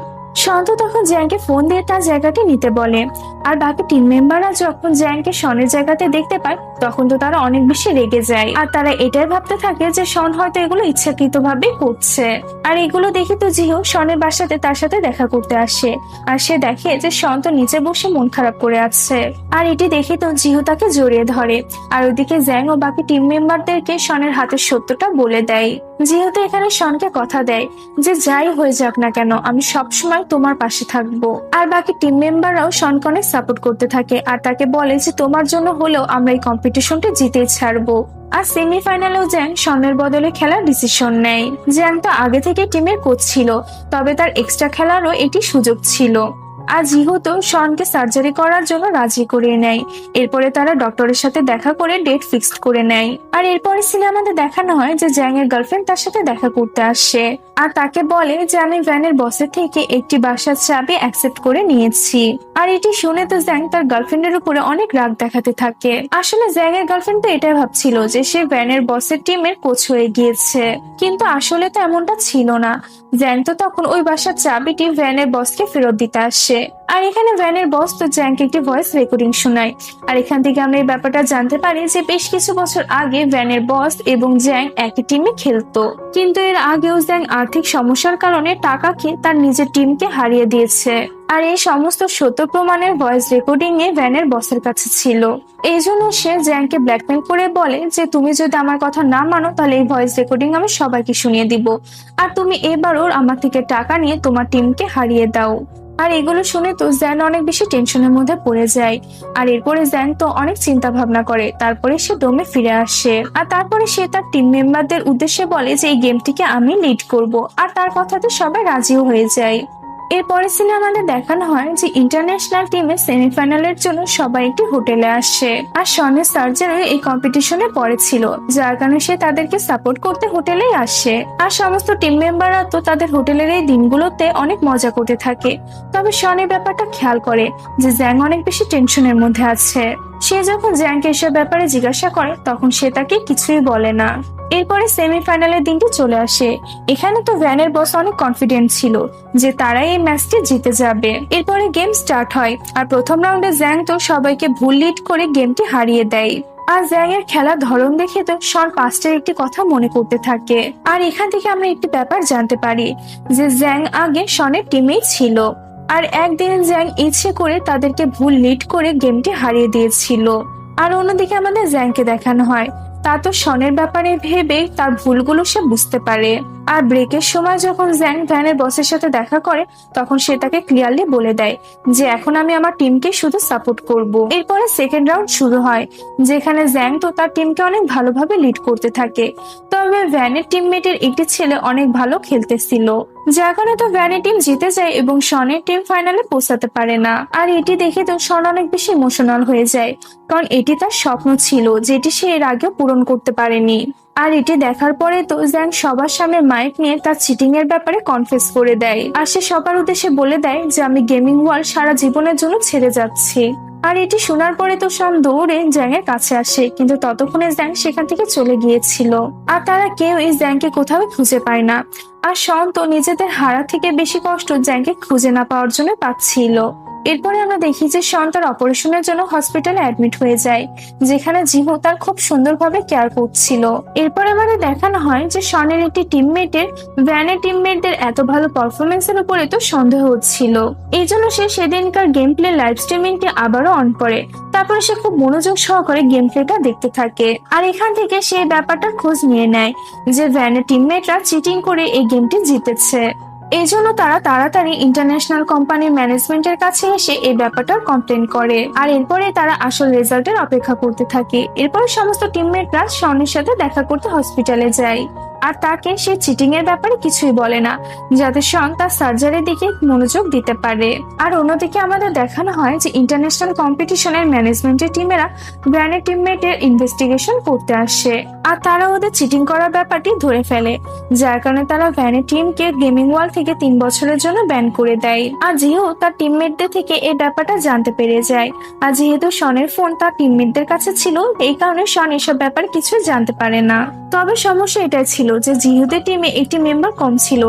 শন তো তখন জ্যাংকে ফোন দিয়ে তার জায়গাটি নিতে বলে। আর বাকি টিম মেম্বাররা যখন জ্যাংকে শনের জায়গাতে দেখতে পায়, তখন তো তারা অনেক বেশি রেগে যায়। আর তারা এটাই ভাবতে থাকে যে শন হয়তো এগুলো ইচ্ছাকৃত ভাবে করছে। আর এগুলো দেখে তো জিহু শনের বাসাতে তার সাথে দেখা করতে আসে। আর সে দেখে যে শন তো নিচে বসে মন খারাপ করে আছে। আর এটি দেখে তো জিহু তাকে জড়িয়ে ধরে। আর ওদিকে জ্যাং ও বাকি টিম মেম্বারদেরকে শনের হাতের সত্যটা বলে দেয়। যেহেতু এখানে শনকে কথা দেয় যে যাই হয়ে যাক না কেন আমি সবসময় তোমার পাশে থাকবো। আর বাকি টিম মেম্বাররাও শনকে অনেক সাপোর্ট করতে থাকে আর তাকে বলে যে তোমার জন্য হলেও আমরা এই কম্পিটিশনটা জিতেই ছাড়বো। আর সেমিফাইনালেও জ্যাং শনের বদলে খেলার ডিসিশন নেয়। জ্যাং তো আগে থেকে টিমের কোচ ছিল, তবে তার এক্সট্রা খেলারও একটি সুযোগ ছিল। আর জিহু তো শনকে সার্জারি করার জন্য রাজি করিয়ে নেয়। এরপরে তারা ডক্টরের সাথে দেখা করে ডেট ফিক্সড করে নেয়। আর এরপরে সিনেমাতে দেখানো হয় যে জ্যাং এর গার্লফ্রেন্ড তার সাথে দেখা করতে আসে আর তাকে বলে যে আমি ভ্যানের বসের থেকে একটি বাসার চাবি অ্যাকসেপ্ট করে নিয়েছি। আর এটি শুনে তো জ্যাং তার গার্লফ্রেন্ডের উপরে অনেক রাগ দেখাতে থাকে। আসলে জ্যাং এর গার্লফ্রেন্ড তো এটাই ভাবছিল যে সে ভ্যানের বসের টিমের কোচ হয়ে গিয়েছে, কিন্তু আসলে তো এমনটা ছিল না। জ্যাং তো তখন ওই বাসার চাবিটি ভ্যানের বসকে ফেরত দিতে আসে। আর এখানে ভ্যানের বস তো জ্যাংকে একটি ভয়েস রেকর্ডিং শোনায়। আর এখান থেকে আমরা এই ব্যাপারটা জানতে পারি যে বেশ কিছু বছর আগে ভ্যানের বস এবং জ্যাং একই টিমে খেলতো, কিন্তু এর আগেও জ্যাং আর্থিক সমস্যার কারণে টাকা খেয়ে তার নিজের টিমকে হারিয়ে দিয়েছে। আর এই সমস্ত সত্য প্রমাণের ভয়েস রেকর্ডিং এ ভ্যানের বসের কাছে ছিল। এই জন্য সে জ্যাংকে ব্ল্যাকমেল করে বলে যে তুমি যদি আমার কথা না মানো তাহলে এই ভয়েস রেকর্ডিং আমি সবাইকে শুনিয়ে দিব, আর তুমি এবারও আমার থেকে টাকা নিয়ে তোমার টিমকে হারিয়ে দাও। আর এগুলো শুনে তো জ্যান অনেক বেশি টেনশনের মধ্যে পড়ে যায়। আর এরপরে জ্যান তো অনেক চিন্তা ভাবনা করে, তারপরে সে ডোমে ফিরে আসে। আর তারপরে সে তার টিম মেম্বারদের উদ্দেশ্যে বলে যে এই গেমটিকে আমি লিড করব, আর তার কথাতে সবাই রাজিও হয়ে যায়। এরপরে সিনেমাতে দেখানো হয় যে ইন্টারন্যাশনাল টিমের সেমিফাইনালের জন্য সবাই একটি হোটেলে আসে। আর শনের সার্জারি এই কম্পিটিশনে পড়েছিল, যার কারণে সে তাদেরকে সাপোর্ট করতে হোটেলেই আসে। আর সমস্ত টিম মেম্বাররা তো তাদের হোটেলের এই দিনগুলোতে অনেক মজা করতে থাকে। তবে শনের ব্যাপারটা খেয়াল করে যে জ্যাং অনেক বেশি টেনশনের মধ্যে আছে। সে যখন জ্যাংকে এসব ব্যাপারে জিজ্ঞাসা করে তখন সে তাকে কিছুই বলে না। এরপরে সেমিফাইনালের দিনটি চলে আসে। এখানে তো ভ্যানের বস অনেক কনফিডেন্ট ছিল যে তারা এই ম্যাচটি জিতে যাবে। এরপরে গেম স্টার্ট হয়। আর প্রথম রাউন্ডে জ্যাং তো সবাইকে ভুল লিড করে গেমটি হারিয়ে দেয়। আর জ্যাং এর খেলার ধরন দেখে তো শন পাস্টের একটি কথা মনে করতে থাকে। আর এখান থেকে আমরা একটি ব্যাপার জানতে পারি যে জ্যাং আগে শনের টিমেই ছিল। আর একদিন জ্যাং ইচ্ছে করে তাদেরকে ভুল লিড করে গেমটি হারিয়ে দিয়েছিল। আর অন্যদিকে আমাদের জ্যাংকে দেখানো হয় তা তো শনের ব্যাপারে ভেবে তার ভুলগুলো সে বুঝতে পারে। আর ব্রেকের সময় যখন জ্যাং ভ্যানের বসের সাথে দেখা করে তখন সে তাকে ক্লিয়ারলি বলে দেয় যে এখন আমি আমার টিমকে শুধু সাপোর্ট করব। এরপরে সেকেন্ড রাউন্ড শুরু হয়, যেখানে জ্যাং তো তার টিমকে অনেক ভালোভাবে লিড করতে থাকে। তবে ভ্যানের টিমমেটের একটি ছেলে অনেক ভালো খেলতেছিল, যার কারণে তো ভ্যানের টিম জিতে যায় এবং শনের টিম ফাইনালে পৌঁছাতে পারে না। আর এটি দেখে তো শন অনেক বেশি ইমোশনাল হয়ে যায়, কারণ এটি তার স্বপ্ন ছিল যেটি সে এর আগেও পূরণ করতে পারেনি। আর এটি দেখার পরে তো জ্যাং সবার সামনে মাইক নিয়ে তার চিটিং এর ব্যাপারে কনফেস করে দেয়। আর সে সবার উদ্দেশ্যে বলে দেয় যে আমি গেমিং ওয়ার্ল্ড সারা জীবনের জন্য ছেড়ে যাচ্ছি। আর এটি শোনার পরে তো শন দৌড়ে জ্যাং এর কাছে আসে, কিন্তু ততক্ষণে জ্যাং সেখান থেকে চলে গিয়েছিল। আর তারা কেউই জ্যাংকে কোথাও খুঁজে পায় না। আর শন তো নিজেদের হারা থেকে বেশি কষ্ট জ্যাংকে খুঁজে না পাওয়ার জন্য পাচ্ছিল। এরপরে আমরা দেখি যে শন তার অপারেশনের জন্য হসপিটালে অ্যাডমিট হয়ে যায়, যেখানে জিহু তার খুব সুন্দরভাবে কেয়ার করছিল। এরপরে আমাদের দেখানো হয় যে শনের একটি টিমমেটের ভ্যানের টিমমেটদের এত ভালো পারফরমেন্সের উপরে তো সন্দেহ হচ্ছিল। এই জন্য সে সেদিনকার গেম প্লে লাইভ স্ট্রিমিংটি আবারও অন করে। তারপরে সে খুব মনোযোগ সহকারে গেম প্লেটা দেখতে থাকে। আর এখান থেকে সে ব্যাপারটার খোঁজ নিয়ে নেয় যে ভ্যানের টিমমেটরা চিটিং করে এই গেমটি জিতেছে। এই জন্য তারা তাড়াতাড়ি ইন্টারন্যাশনাল কোম্পানির ম্যানেজমেন্টের কাছে এসে এই ব্যাপারটার কমপ্লেন করে। আর এরপরে তারা আসল রেজাল্টের অপেক্ষা করতে থাকে। এরপরে সমস্ত টিমমেটরা শনের সাথে দেখা করতে হসপিটালে যায়। আর তাকে সে চিটিং এর ব্যাপারে কিছুই বলে না, যাতে শন তার সার্জারির দিকে মনোযোগ দিতে পারে। আর অন্যদিকে আমাদের দেখানো হয় যে ইন্টারন্যাশনাল কম্পিটিশনের ম্যানেজমেন্টের টিমেরা ভ্যানের টিমমেটের ইনভেস্টিগেশন করতে আসে। আর তারা ওদের চিটিং করার ব্যাপারটি ধরে ফেলে, যার কারণে তারা ভ্যানের টিমকে গেমিং ওয়ার্ল্ড থেকে 3 বছরের জন্য ব্যান করে দেয়। আর জিহু তার টিমমেটদের থেকে এই ব্যাপারটা জানতে পেরে যায়। আর যেহেতু শনের ফোন তার টিমমেটদের কাছে ছিল, এই কারণে শন এসব ব্যাপারে কিছু জানতে পারে না। তবে সমস্যা এটাই ছিল যে জিহুদের টিমে একটি মেম্বার কম ছিল,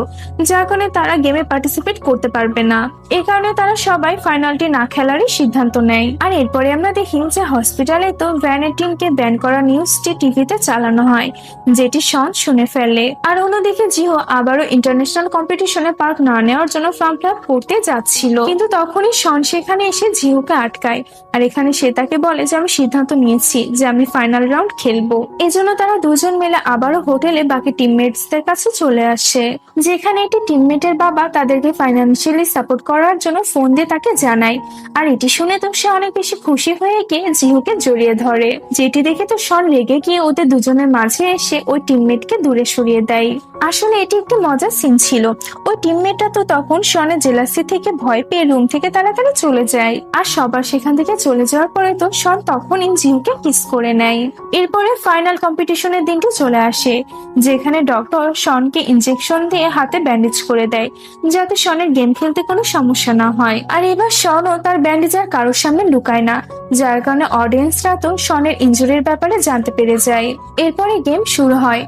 যার কারণে তারা গেমে পার্টিসিপেট করতে পারবে না। এই কারণে তারা সবাই ফাইনালটি না খেলারই সিদ্ধান্ত নেয়। আর এরপরে আমরা দেখি যে হসপিটালে তো ভ্যানের টিমকে ব্যান করা নিউজটি টিভিতে চালানো হয়, যেটি শন শুনে ফেলে। আর অন্যদিকে জিহু আবারও ইন্টারন্যাশনাল কম্পিটিশনে পার্ট না নেওয়ার জন্য ফর্ম ফিল আপ করতে যাচ্ছিল, কিন্তু তখনই শন সেখানে এসে জিহুকে আটকায়। আর এখানে সে তাকে বলে যে আমি সিদ্ধান্ত নিয়েছি যে আমি ফাইনাল রাউন্ড খেলবো। এজন্য তারা দুজন মিলে আবারও হোটেলে বাকি টিমমেটসদের কাছে চলে আসে, যেখানে একটি টিমমেটের বাবা তাদেরকে ফাইন্যান্সিয়ালি সাপোর্ট করার জন্য ফোন দিয়ে তাকে জানায়। আর এটি শুনে তো সে অনেক বেশি খুশি হয়ে গিয়ে জিহুকে জড়িয়ে ধরে, যেটি দেখে তো শন রেগে গিয়ে ওদের দুজনের মাঝে এসে ওই টিমমেটকে দূরে সরিয়ে দেয়। আসলে এটি একটি মজার সিন ছিল। ওই টিমমেটরা তো তখন শনের জেলাসি থেকে ভয় পেয়ে রুম থেকে তাড়াতাড়ি চলে যায়, আর সবার সেখান থেকে চলে যাওয়ার পরে তো শন তখনই জিহুকে কিস করে নেয়। এরপরে ফাইনাল কম্পিটিশনের দিনটি চলে আসে, যেখানে ডক্টর শনকে ইনজেকশন দিয়ে হাতে ব্যান্ডেজ করে দেয়, যাতে শনের গেম খেলতে কোনো সমস্যা না হয়। আর এবার শনও তার ব্যান্ডেজ আর কারোর সামনে লুকায় না, যার কারণে অডিয়েন্সরা তো শনের ইনজুরির ব্যাপারে জানতে পেরে যায়। এরপরে গেম শুরু হয়,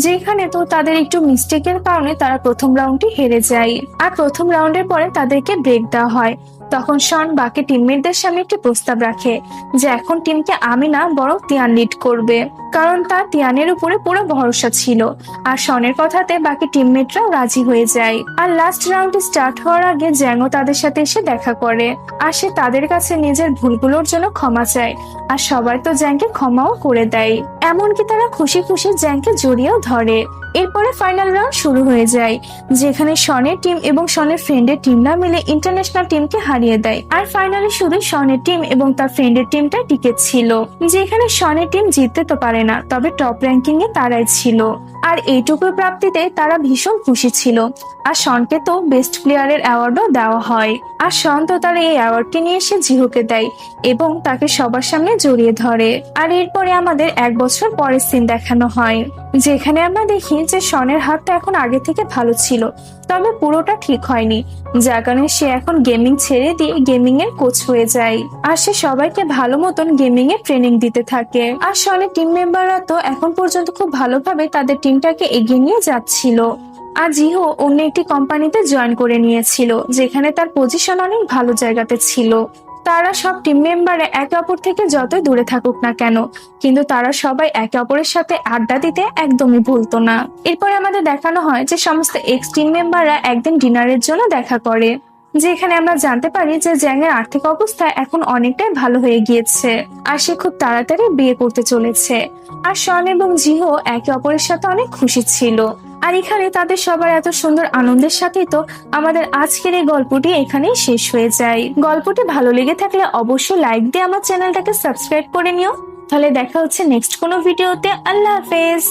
যেখানে তো তাদের একটু মিস্টেকের কারণে তারা প্রথম রাউন্ডটি হেরে যায়। আর প্রথম রাউন্ডের পরে তাদেরকে ব্রেক দেওয়া হয়। তখন শন বাকি টিমমেটদের সামনে একটি প্রস্তাব রাখে যে এখন টিমকে আমি না বরং তিয়ান লিড করবে, কারণ তার তিয়ানের উপরে পুরো ভরসা ছিল। আর শনের কথাতে বাকি টিমমেটরাও রাজি হয়ে যায়। আর লাস্ট রাউন্ড স্টার্ট হওয়ার আগে জ্যাংও তাদের সাথে এসে দেখা করে, আর সে তাদের কাছে নিজের ভুলগুলোর জন্য ক্ষমা চায়। আর সবাই তো জ্যাংকে ক্ষমাও করে দেয়, এমনকি তারা খুশি খুশি জ্যাংকে জড়িয়েও ধরে। এরপরে ফাইনাল রাউন্ড শুরু হয়ে যায়, যেখানে শনের টিম এবং শনের ফ্রেন্ডের টিমরা মিলে ইন্টারন্যাশনাল টিমকে হারিয়ে দেয়। আর ফাইনালে শুধু শনের টিম এবং তার ফ্রেন্ডের টিমটা টিকে ছিল, যেখানে শনের টিম জিততে তো পারে না, তবে টপ র্যাঙ্কিং এ তারাই ছিল। আর এইটুকু প্রাপ্তিতে তারা ভীষণ খুশি ছিল। আর শনকে তো বেস্ট প্লেয়ারের অ্যাওয়ার্ডও দেওয়া হয়। আর শন তো তার এই অ্যাওয়ার্ডটি নিয়ে এসে জিহুকে দেয় এবং তাকে সবার সামনে জড়িয়ে ধরে। আর এরপরে আমাদের 1 বছর পরের সিন দেখানো হয়, যেখানে আমরা দেখি যে শনের হাতটা এখন আগে থেকে ভালো ছিল, তবে পুরোটা ঠিক হয়নি, যার কারণে সে এখন গেমিং ছেড়ে দিয়ে গেমিং এর কোচ হয়ে যায়। আর সে সবাইকে ভালো মতন গেমিং এর ট্রেনিং দিতে থাকে। আর শনের টিম মেম্বাররা তো এখন পর্যন্ত খুব ভালোভাবে তাদের টিমটাকে এগিয়ে নিয়ে যাচ্ছিল। আর জিহু অন্য একটি কোম্পানিতে জয়েন করে নিয়েছিল, যেখানে তার পজিশন অনেক ভালো জায়গাতে ছিল। তারা সব টিম মেম্বারে একে অপর থেকে যতই দূরে থাকুক না কেন, কিন্তু তারা সবাই একে অপরের সাথে আড্ডা দিতে একদমই ভুলতো না। এরপরে আমাদের দেখানো হয় যে সমস্ত এক্স টিম মেম্বাররা একদিন ডিনারের জন্য দেখা করে, যেখানে আমরা জানতে পারি যে জ্যাং এর আর্থিক অবস্থা এখন অনেকটাই ভালো হয়ে গিয়েছে, আর সে খুব তাড়াতাড়ি বিয়ে করতে চলেছে। আর শন এবং জিহো একে অপরের সাথে অনেক খুশি ছিল। আর এখানে তাদের সবার এত সুন্দর আনন্দের সাথেই তো আমাদের আজকের এই গল্পটি এখানেই শেষ হয়ে যায়। গল্পটি ভালো লেগে থাকলে অবশ্যই লাইক দিয়ে আমার চ্যানেলটাকে সাবস্ক্রাইব করে নিও। তাহলে দেখা হচ্ছে নেক্সট কোনো ভিডিওতে। আল্লাহ হাফেজ।